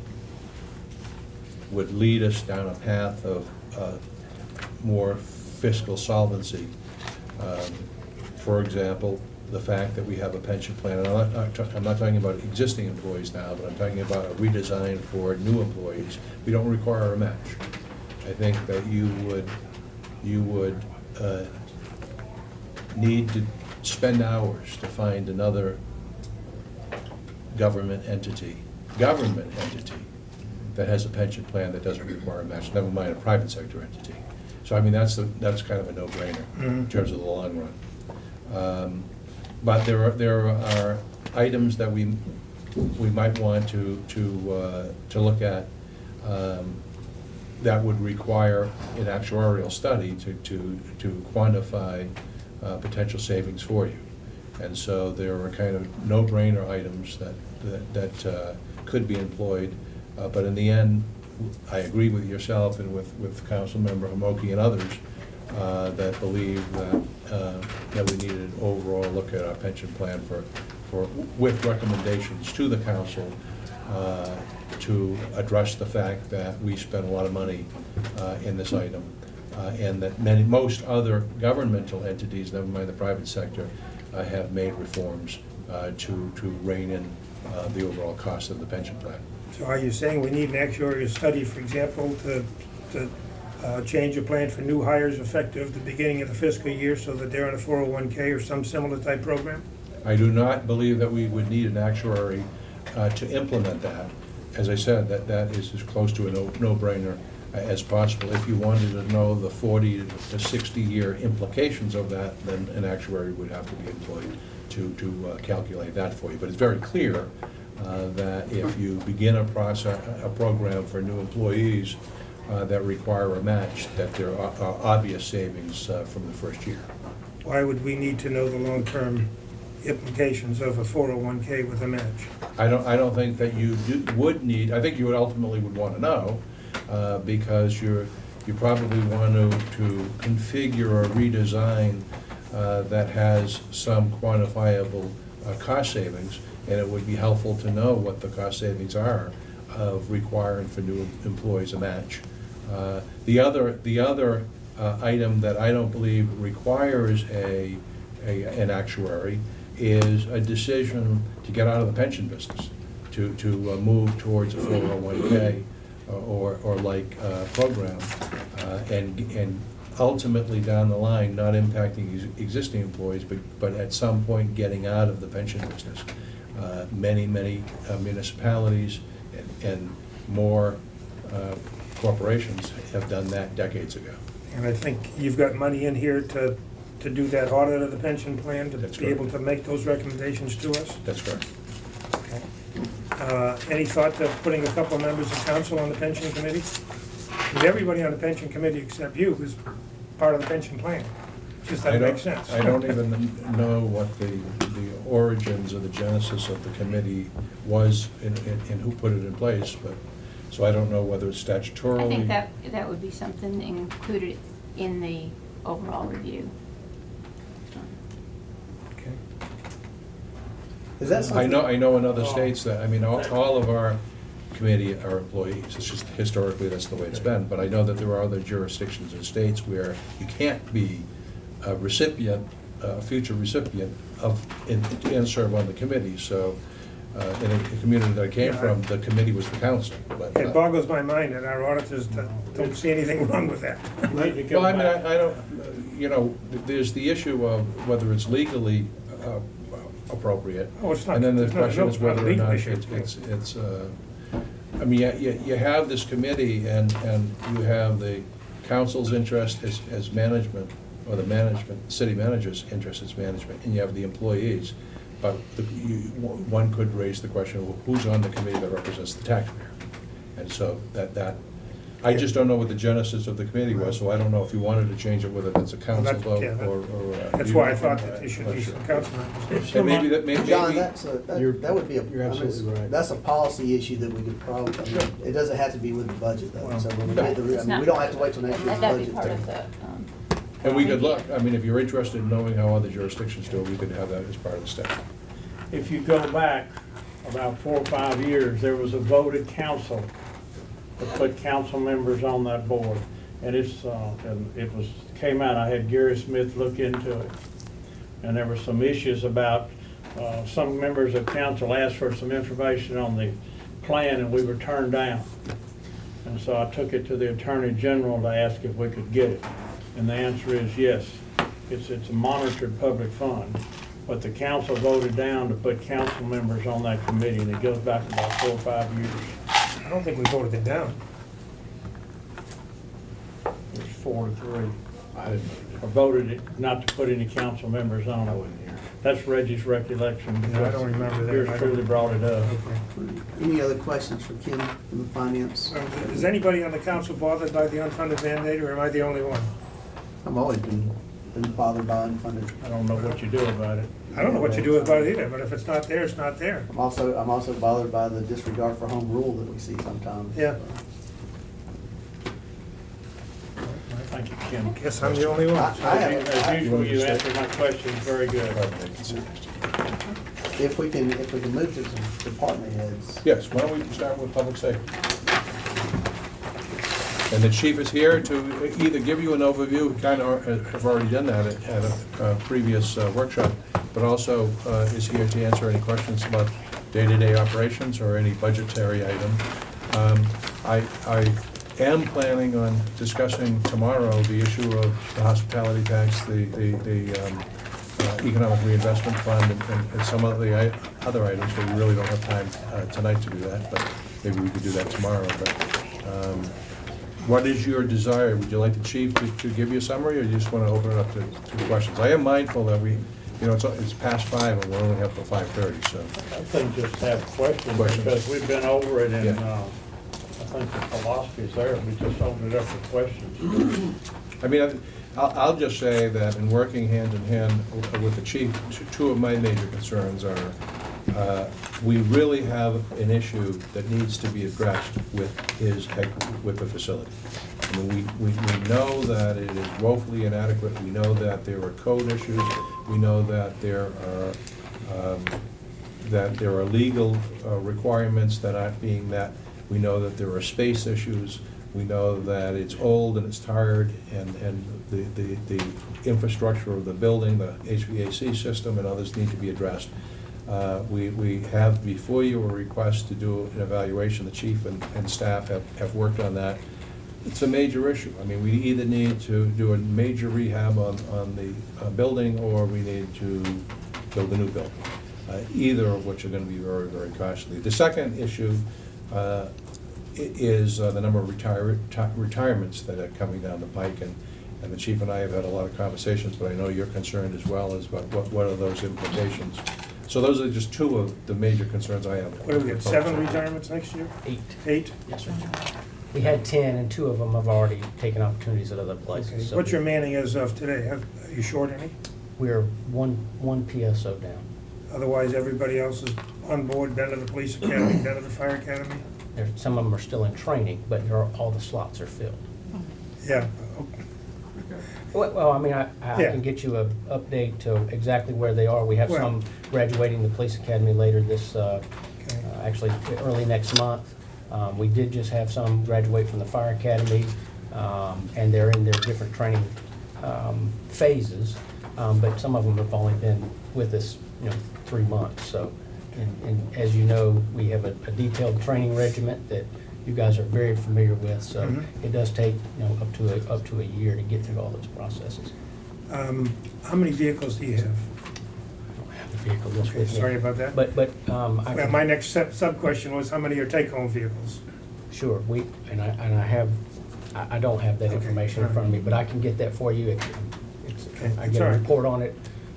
lead us down a path of more fiscal solvency. For example, the fact that we have a pension plan, and I'm not talking about existing employees now, but I'm talking about a redesign for new employees. We don't require a match. I think that you would need to spend hours to find another government entity that has a pension plan that doesn't require a match, never mind a private sector entity. So I mean, that's kind of a no-brainer in terms of the long run. But there are items that we might want to look at that would require an actuarial study to quantify potential savings for you. And so there are kind of no-brainer items that could be employed. But in the end, I agree with yourself and with Councilmember Hamoki and others that believe that we need an overall look at our pension plan with recommendations to the council to address the fact that we spend a lot of money in this item, and that most other governmental entities, never mind the private sector, have made reforms to rein in the overall cost of the pension plan. So are you saying we need an actuarial study, for example, to change a plan for new hires effective the beginning of the fiscal year so that they're on a 401K or some similar type program? I do not believe that we would need an actuary to implement that. As I said, that is as close to a no-brainer as possible. If you wanted to know the 40 to 60-year implications of that, then an actuary would have to be employed to calculate that for you. But it's very clear that if you begin a program for new employees that require a match, that there are obvious savings from the first year. Why would we need to know the long-term implications of a 401K with a match? I don't think that you would need. I think you would ultimately want to know because you probably want to configure a redesign that has some quantifiable cost savings. And it would be helpful to know what the cost savings are of requiring for new employees a match. The other item that I don't believe requires an actuary is a decision to get out of the pension business, to move towards a 401K or like program, and ultimately down the line not impacting existing employees, but at some point getting out of the pension business. Many municipalities and more corporations have done that decades ago. And I think you've got money in here to do that audit of the pension plan, to That's be able correct. to make those recommendations to us. That's correct. Any thought to putting a couple of members of council on the pension committee? Because everybody on the pension committee except you is part of the pension plan. Just that makes sense. I don't even know what the origins or the genesis of the committee was and who put it in place, but, so I don't know whether it's statutorily. I think that would be something included in the overall review. Okay. Is that something? I know in other states that, I mean, all of our committee are employees. It's just historically, that's the way it's been. But I know that there are other jurisdictions and states where you can't be recipient, future recipient and serve on the committee. So in a community that I came Yeah, from, the committee was the council. But, It boggles my mind that our auditors don't see anything wrong with that. You need to go well, I mean, back. I don't, you know, there's the issue of whether it's legally appropriate. Oh, it's not. And then the it's not- question no, is whether or legal not issue. it's, I mean, you have this committee and you have the council's interest as management, or the management, city manager's interest as management, and you have the employees. But one could raise the question, well, who's on the committee that represents the taxpayer? And so that, I just don't know what the genesis of the committee was, so I don't know if you wanted to change it, whether that's a council that- vote yeah, that- or. That's why I thought that there should be some council members. And maybe that, maybe. John, that You're- that would be a. you're I mean, absolutely right. That's a policy issue that we could probably, I mean, it doesn't have to be with the budget though, so when we get the, I mean, we don't have to wait till next year's That'd be budget. part of the, And we could look, I mean, if you're interested in knowing how other jurisdictions do it, we could have that as part of the staff. If you go back about 4 or 5 years, there was a voted council that put council members on that board. And came out, I had Gary Smith look into it. And there were some issues about, some members of council asked for some information on the plan and we were turned down. And so I took it to the Attorney General to ask if we could get it. And the answer is yes. It's a monitored public fund. But the council voted down to put council members on that committee, and it goes back about 4 or 5 years. I don't think we voted it down. It was 4-3. I didn't I voted it not to put any council members on it. That's Reggie's recollection. Yeah, I don't remember that. Yours truly brought it up. Okay. Any other questions for Kim from the finance? So, is anybody on the council bothered by the unfunded mandate, or am I the only one? I've always been bothered by unfunded. I don't know what you do about it. I don't know what you do about it either, but if it's not there, it's not there. I'm also bothered by the disregard for home rule that we see sometimes. Yeah. Thank you, Kim. Guess I'm the only one. I have, As usual, you answer my questions very good. if we can move to some department heads. Yes, why don't we start with public safety? And the chief is here to either give you an overview, we kind of have already done that at a previous workshop, but also is here to answer any questions about day-to-day operations or any budgetary item. I am planning on discussing tomorrow the issue of the hospitality tax, the economic reinvestment fund, and some of the other items, but we really don't have time tonight to do that, but maybe we could do that tomorrow. But what is your desire? Would you like the chief to give you a summary, or you just want to open it up to questions? I am mindful that it's past 5 and we're only have till 5:30, so. I think just have questions, because we've been over it, and I think the philosophy is there. We just open it up for questions. I mean, I'll just say that in working hand in hand with the chief, two of my major concerns are, we really have an issue that needs to be addressed with the facility. I mean, we know that it is woefully inadequate. We know that there are code issues. We know that there are legal requirements that aren't being met. We know that there are space issues. We know that it's old and it's tired, and the infrastructure of the building, the HVAC system and others need to be addressed. We have before you a request to do an evaluation. The chief and staff have worked on that. It's a major issue. I mean, we either need to do a major rehab on the building, or we need to build a new building. Either of which are going to be very, very costly. The second issue is the number of retirements that are coming down the pike, and the chief and I have had a lot of conversations, but I know you're concerned as well as about what are those implications. So those are just two of the major concerns I have. What do we get, 7 retirements next year? 8. 8? Yes, sir. We had 10, and 2 of them have already taken opportunities at other Okay. places. So What's your manning as of today? Are you short any? We're one PSO down. Otherwise, everybody else is on board, been to the police academy, been to the fire academy? Some of them are still in training, but all the slots are filled. Yeah. Well, I mean, I Yeah. can get you an update to exactly where they are. We have Well- some graduating the police academy later this, Okay. actually early next month. We did just have some graduate from the fire academy, and they're in their different training phases, but some of them have only been with us, 3 months. So, and as you know, we have a detailed training regiment that you guys are very familiar with. So it does take, up to a year to get through all those processes. How many vehicles do you have? I don't have the vehicle list Okay, with me. sorry about that. But, I Well, can- my next sub-question was, how many are take-home vehicles? Sure, I don't have that Okay, information in front of me, but I can get that for you. Okay, I that's get all a right. report on it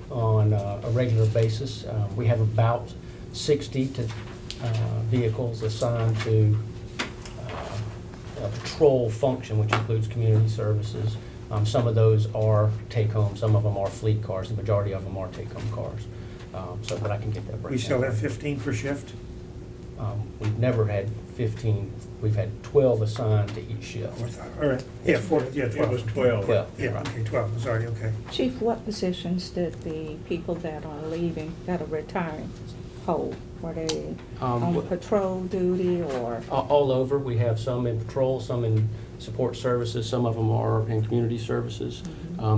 on a regular basis. We have about 60 vehicles assigned to a patrol function, which includes community services. Some of those are take-home, some of them are fleet cars, the majority of them are take-home cars. But I can get that breakdown. We still have 15 per shift? We've never had 15, we've had 12 assigned to each shift. All right, yeah, 12. It was 12. Well, Yeah, right. okay, 12, sorry, okay. Chief, what positions did the people that are leaving, that are retiring, hold? Were they on what- patrol duty or? All over, we have some in patrol, some in support services, some of them are in community services.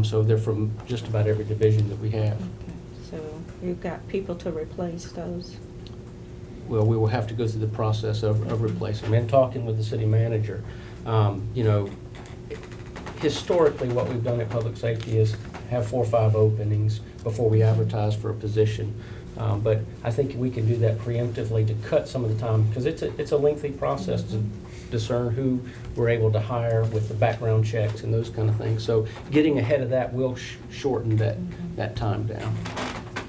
So they're from just about every division that we have. Okay, so you've got people to replace those? Well, we will have to go through the process of replacing them. And talking with the city manager, historically, what we've done at public safety is have 4 or 5 openings before we advertise for a position. But I think we can do that preemptively to cut some of the time, because it's a lengthy process to discern who we're able to hire with the background checks and those kind of things. So getting ahead of that will shorten that time down.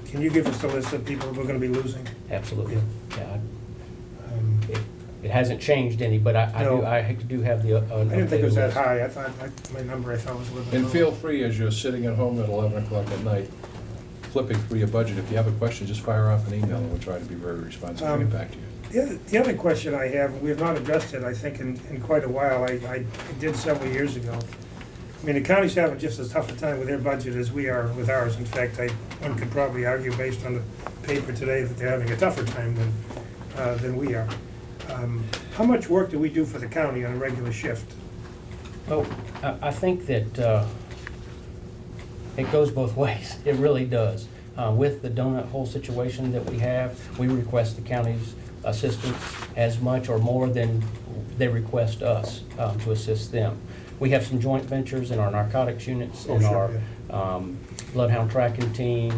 Can you give us a list of people we're gonna be losing? Absolutely. Yeah, Um, it hasn't changed any, but I No. do have the. I didn't think it was that high, I thought, my number I thought was a little bit And low. feel free, as you're sitting at home at 11 o'clock at night, flipping through your budget, if you have a question, just fire off an email, and we'll try to be very responsive and get back to you. The other question I have, we have not addressed it, I think, in quite a while, I did several years ago. I mean, the county's having just as tough a time with their budget as we are with ours. In fact, one could probably argue based on the paper today that they're having a tougher time than we are. How much work do we do for the county on a regular shift? Oh, I think that it goes both ways. It really does. With the donut hole situation that we have, we request the county's assistance as much or more than they request us to assist them. We have some joint ventures in our narcotics units, Oh, in sure, our bloodhound tracking team,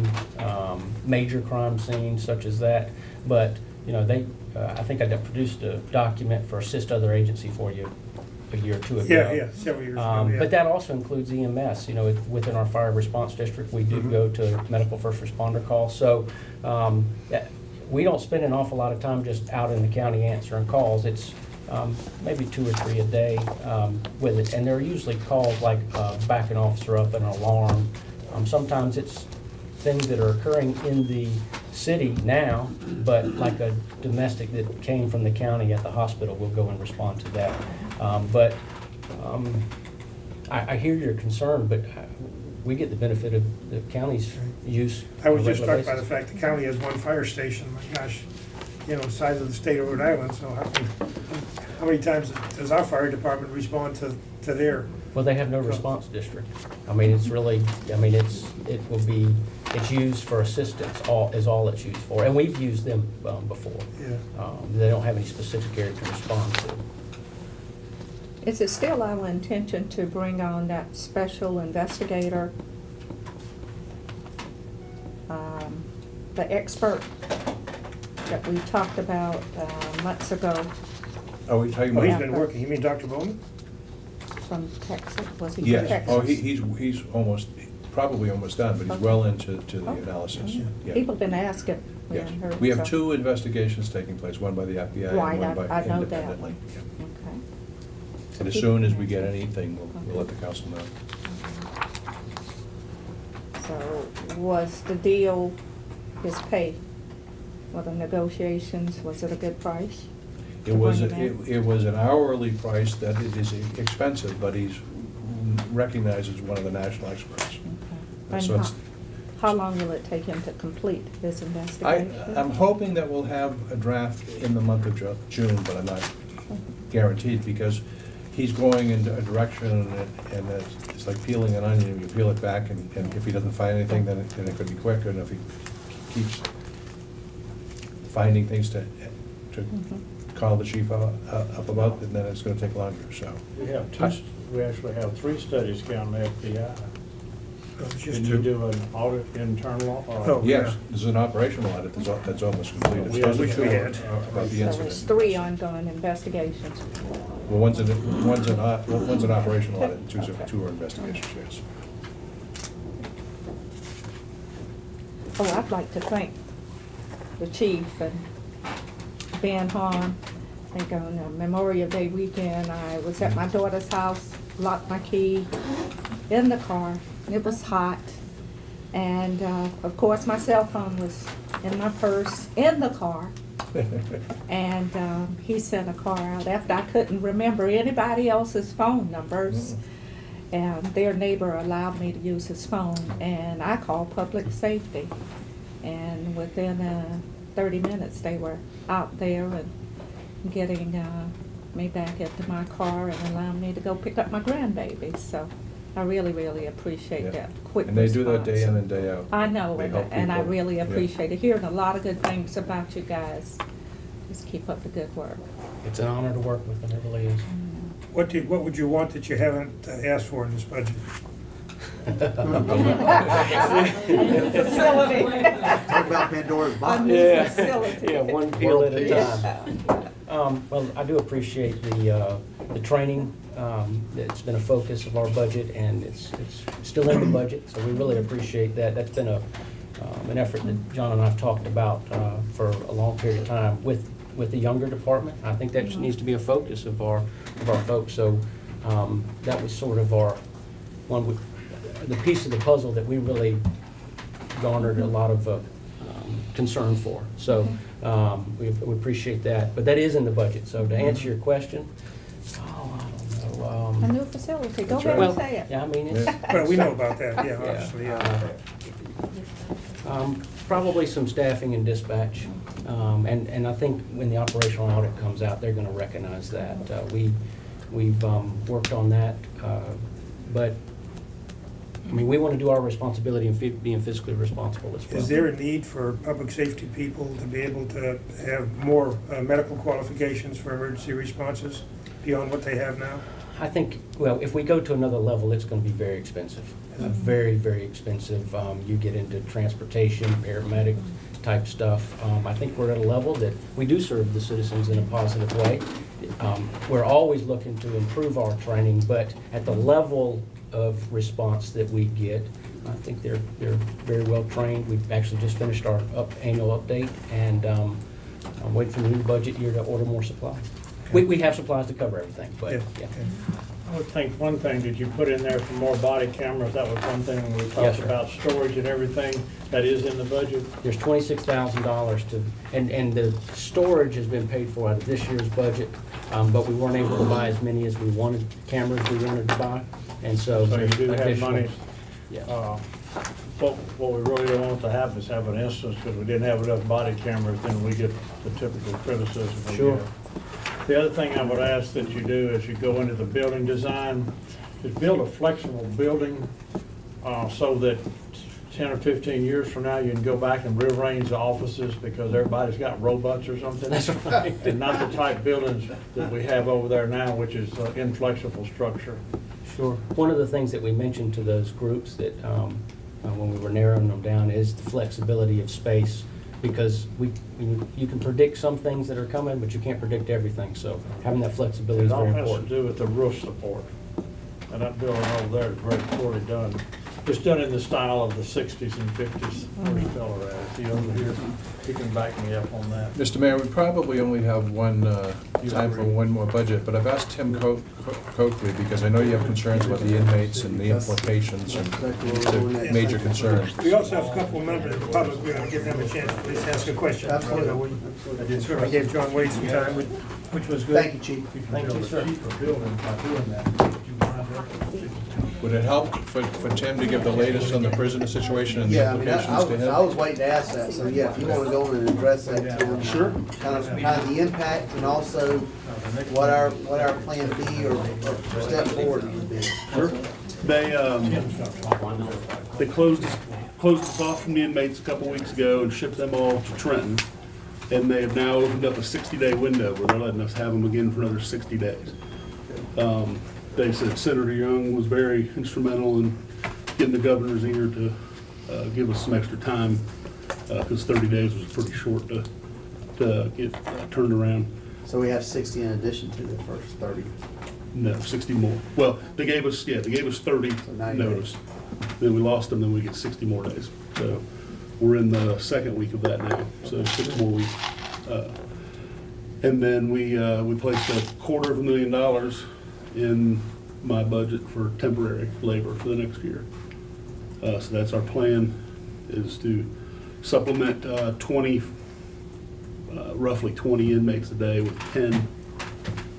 major crime scenes such as that. But, I think I produced a document for Assist Other Agency for you a year or two ago. Yeah, several years ago, yeah. But that also includes EMS. Within our fire response district, we do go to medical first responder calls. So we don't spend an awful lot of time just out in the county answering calls. It's maybe 2 or 3 a day with it. And they're usually calls like back an officer up, an alarm. Sometimes it's things that are occurring in the city now, but like a domestic that came from the county at the hospital, we'll go and respond to that. I hear your concern, but we get the benefit of the county's use. I was on a just regular struck by the basis. fact the county has 1 fire station, my gosh, the size of the state of Rhode Island, so how many times does our fire department respond to their? Well, they have no response district. I mean, it's really, it's used for assistance, is all it's used for. And we've used them before. Yeah. They don't have any specific area to respond to. Is it still our intention to bring on that special investigator, the expert that we talked about months ago Are we talking Oh, he's about? been working, you mean Dr. Bowman? from Texas? Was he from Yes, Texas? oh, he's probably almost done, but he's Okay. well into the Okay. analysis. Yeah. People been asking. Yes. hadn't heard, We have so- 2 investigations taking place, one by the FBI Right, and one by I know that. independently. Yeah. Okay. And as soon as we get anything, we'll let the council know. So was the deal, his pay, were the negotiations, was it a good price? It to was, bring him in? it was an hourly price that it is expensive, but he's recognized as one of the national experts. Okay. And And so it's- how long will it take him to complete his investigation? I'm hoping that we'll have a draft in the month of June, but I'm not guaranteed, because he's going in a direction, and it's like peeling an onion, you peel it back, and if he doesn't find anything, then it could be quicker, and if he keeps finding things to call the chief up about, then it's gonna take longer, so. We actually have 3 studies counting the FBI. Just Did you to, do an audit internal? Oh, Yes, yeah. there's an operational audit that's almost completed. We had- Which we had. About the So it's incident. 3 ongoing investigations. Well, one's an operational audit, and two are investigations, yes. Oh, I'd like to thank the chief and Ben Harm. I think on Memorial Day weekend, I was at my daughter's house, locked my key in the car. It was hot. And, of course, my cell phone was in my purse, in the car. And he sent a car out after I couldn't remember anybody else's phone numbers. And their neighbor allowed me to use his phone, and I called public safety. And within 30 minutes, they were out there and getting me back into my car and allowing me to go pick up my grandbaby. So I really, really appreciate Yeah. that quick And they do that day in response. and day out. I know, They help and I people. really Yeah. appreciate it. Hearing a lot of good things about you guys. Just keep up the good work. It's an honor to work with them, it really is. What would you want that you haven't asked for in this budget? Facility. Talk about Pandora's A box. new facility. Yeah, one peel at a Yeah. time. Well, I do appreciate the training. It's been a focus of our budget, and it's still in the budget, so we really appreciate that. That's been an effort that John and I have talked about for a long period of time with the younger department. I think that just needs to be a focus of our folks. So that was sort of the piece of the puzzle that we really garnered a lot of concern for. So we appreciate that. But that is in the budget. So to answer your question, I don't know. A new facility. Go That's ahead right. and say it. Yeah, I mean, it's. Well, we know about that, yeah, Yeah. obviously, yeah. Probably some staffing and dispatch. And I think when the operational audit comes out, they're gonna recognize that. We've worked on that, but, I mean, we wanna do our responsibility in being fiscally responsible as well. Is there a need for public safety people to be able to have more medical qualifications for emergency responses beyond what they have now? I think, well, if we go to another level, it's gonna be very expensive. Very, very expensive. You get into transportation, paramedic type stuff. I think we're at a level that we do serve the citizens in a positive way. We're always looking to improve our training, but at the level of response that we get, I think they're very well trained. We've actually just finished our annual update, and I'm waiting for the new budget year to order more supplies. We have supplies to cover everything, but, Yeah, yeah. okay. I would think one thing that you put in there for more body cameras, that was one thing when we Yes, talked sir. about storage and everything, that is in the budget. There's $26,000 and the storage has been paid for out of this year's budget, but we weren't able to buy as many as we wanted, cameras we wanted to buy, and so. So you do have additional- money. Yeah. What we really don't want to have is have an instance, because we didn't have enough body cameras, then we get the typical criticism we Sure. get. The other thing I would ask that you do as you go into the building design is build a flexible building so that 10 or 15 years from now, you can go back and rearrange the offices because everybody's got robots or something. That's right. And not the type buildings that we have over there now, which is inflexible structure. Sure. One of the things that we mentioned to those groups that, when we were narrowing them down, is the flexibility of space, because you can predict some things that are coming, but you can't predict everything, so having that flexibility It is all very has to important. do with the roof support. And that building over there is very poorly done. It's done in the style of the 60s and 50s. Where's the fellow at? Is he over here? He can back me up on that. Mr. Mayor, we probably only have time for one more budget, but I've asked Tim Coakley, because I know you have concerns about the inmates and the implications and the major concerns. We also have a couple of members of the public, we're gonna give them a chance to please ask a question. Absolutely. I certainly gave John Wade some time, which was good. Thank you, Chief. Thank you, sir. Cheaper building by doing that. Would you mind that? Would it help for Tim to give the latest on the prisoner situation and the Yeah, I mean, implications to him? I was waiting to ask that, so yeah, if you wanna go in and address that, Tim. Sure. Kind of the impact and also what our plan B or step forward would be. Sure. They closed us off from the inmates a couple weeks ago and shipped them all to Trenton. And they have now opened up a 60-day window where they're letting us have them again for another 60 days. They said Senator Young was very instrumental in getting the governor's ear to give us some extra time, because 30 days was pretty short to get turned around. So we have 60 in addition to the first 30. No, 60 more. Well, they gave us 30 So 90 notice. Then we lost them, then we get 60 more days. So we're in the second week of that now, so 6 more weeks. And then we placed $250,000 in my budget for temporary labor for the next year. So that's our plan, is to supplement roughly 20 inmates a day with 10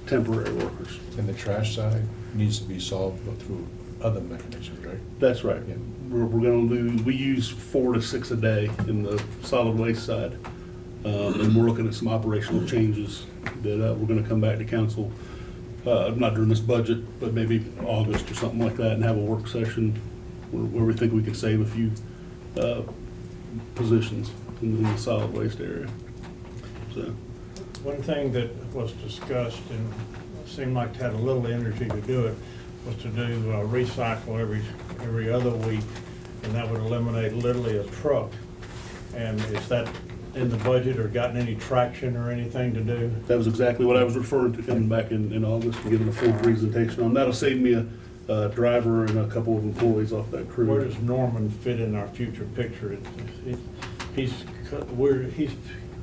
temporary workers. And the trash side needs to be solved through other mechanisms, right? That's right. Yeah. We use 4 to 6 a day in the solid waste side. And we're looking at some operational changes that we're gonna come back to council, not during this budget, but maybe August or something like that, and have a work session where we think we could save a few positions in the solid waste area. So, One thing that was discussed and seemed like it had a little energy to do it was to do recycle every other week, and that would eliminate literally a truck. And is that in the budget or gotten any traction or anything to do? that was exactly what I was referring to, coming back in August and giving a full presentation on. That'll save me a driver and a couple of employees off that crew. Where does Norman fit in our future picture? He's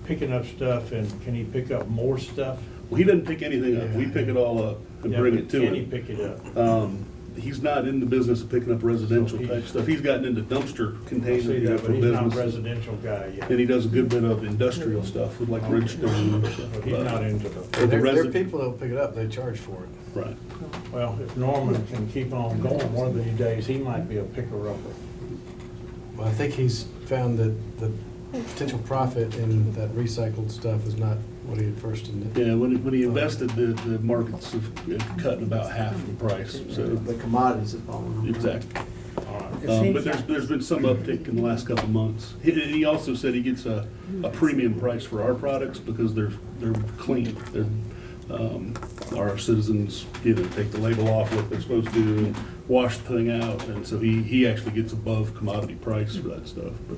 picking up stuff, and can he pick up more stuff? Well, he doesn't pick anything up. We pick it all up and Yeah, bring but it to Can he him. pick it up? He's not in the business of picking up residential type stuff. He's gotten into dumpster I containers, see you know, that, for but he's not a businesses. residential guy yet. And he does a good bit of industrial stuff with like Bridgestone and stuff. But he's not into the, The There are resi- people that'll pick it up, they charge for it. Right. well, if Norman can keep on going, one of these days, he might be a picker-upper. Well, I think he's found that the potential profit in that recycled stuff is not what he had first intended. Yeah, when he invested, the markets have cut in about half the price, so. The commodities have fallen. Exactly. All right. It seems- But there's been some uptick in the last couple of months. He also said he gets a premium price for our products because they're clean. Our citizens, take the label off what they're supposed to do and wash the thing out, and so he actually gets above commodity price for that stuff, but.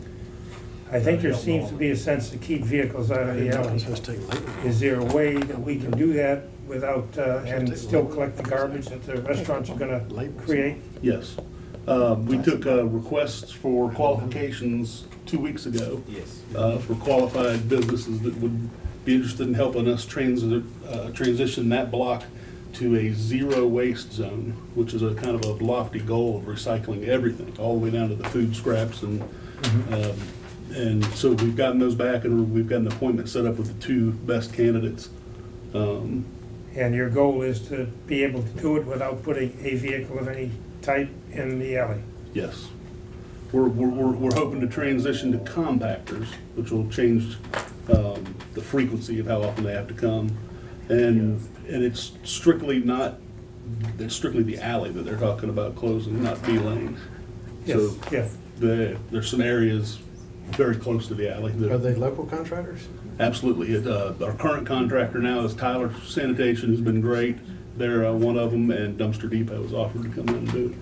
I think there seems to be a sense to keep vehicles out of the alley. Is there a way that we can do that without, and still collect the garbage that the restaurants are gonna create? Yes. We took requests for qualifications 2 weeks ago. Yes. For qualified businesses that would be interested in helping us transition that block to a zero waste zone, which is a kind of a lofty goal of recycling everything, all the way down to the food scraps and so we've gotten those back, and we've got an appointment set up with the 2 best candidates. And your goal is to be able to do it without putting a vehicle of any type in the alley? Yes. We're hoping to transition to compactors, which will change the frequency of how often they have to come. And it's strictly the alley that they're talking about closing, not B lanes. Yes, So yeah. there's some areas very close to the alley. Are they local contractors? Absolutely. Our current contractor now is Tyler Sanitation, who's been great. They're one of them, and Dumpster Depot has offered to come in and do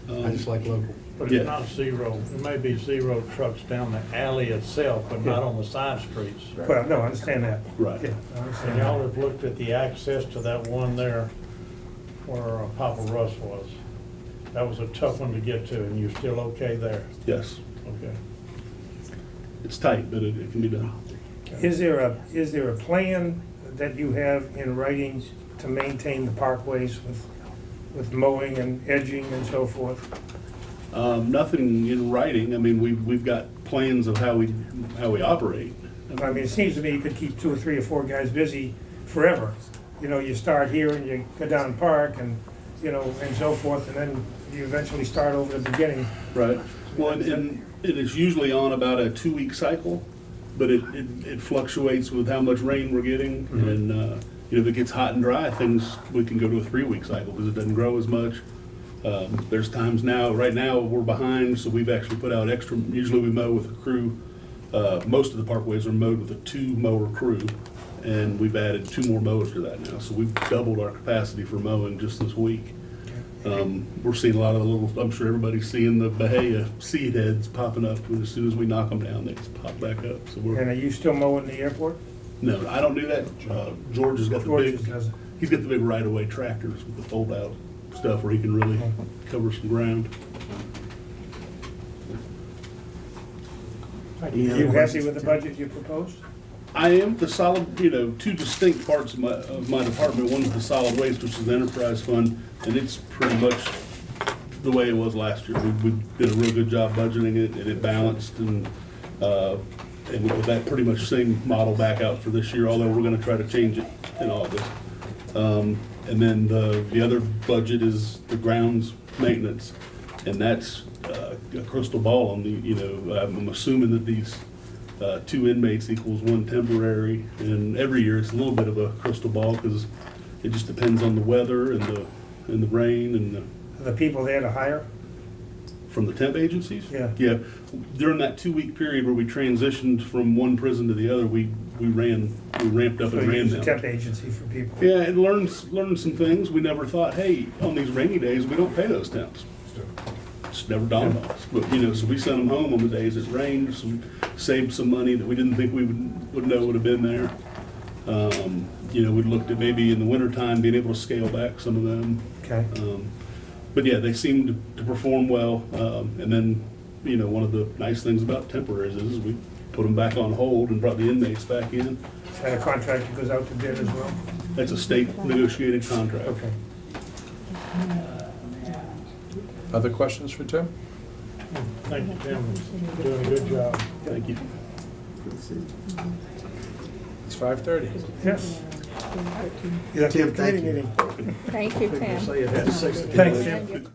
it. I just like local. But Yeah. it's not zero, it may be zero trucks down the alley itself, but not on the side streets. Well, no, I understand that. Right. Yeah, I And understand y'all that. have looked at the access to that one there where Papa Russ was. That was a tough one to get to, and you're still okay there? Yes. Okay. It's tight, but it can be done. Is there a plan that you have in writing to maintain the parkways with mowing and edging and so forth? Nothing in writing. I mean, we've got plans of how we operate. I mean, it seems to me you could keep 2 or 3 or 4 guys busy forever. You know, you start here and you go down Park and you know, and so forth, and then you eventually start over the beginning. Right. Well, and it is usually on about a 2-week cycle, but it fluctuates with how much rain we're getting. And, you know, if it gets hot and dry, we can go to a 3-week cycle because it doesn't grow as much. There's times right now we're behind, so we've actually put out extra, usually we mow with a crew. Most of the parkways are mowed with a 2-mower crew, and we've added 2 more mowers to that now. So we've doubled our capacity for mowing just this week. We're seeing a lot of the little, I'm sure everybody's seeing the Bahia seed heads popping up, and as soon as we knock them down, they just pop back up. So And are you still mowing the airport? no, I don't do that. George has got the George big, does it. he's got the big right-of-way tractors with the fold-out stuff where he can really cover some ground. Are you happy with the budget you proposed? I am. The solid, you know, 2 distinct parts of my department. One is the solid waste, which is the enterprise fund, and it's pretty much the way it was last year. We did a real good job budgeting it, and it balanced, and with that pretty much same model back out for this year, although we're gonna try to change it in August. And then the other budget is the grounds maintenance, and that's a crystal ball on the, you know, I'm assuming that these 2 inmates equals 1 temporary, and every year it's a little bit of a crystal ball because it just depends on the weather and the rain and Are the people there to hire? from the temp agencies. Yeah. Yeah, during that 2-week period where we transitioned from one prison to the other, we ramped up So and you ran use a them. temp agency for people? Yeah, and learned some things. We never thought, hey, on these rainy days, we don't pay those temps. It's never dawned on us. But, you know, so we sent them home on the days it rained, so we saved some money that we didn't think we would know would have been there. You know, we looked at maybe in the wintertime being able to scale back some of them. Okay. But yeah, they seemed to perform well. And then, you know, one of the nice things about temporaries is we put them back on hold and brought the inmates back in. Is that a contract that goes out to bid as well? That's a state negotiated contract. Okay. Other questions for Tim? Thank you, Tim. You're doing a good job. Thank you. It's 5:30. Yes. You have to have a Tim, thank committee you. meeting. Thank you, Tim. Thanks, Tim.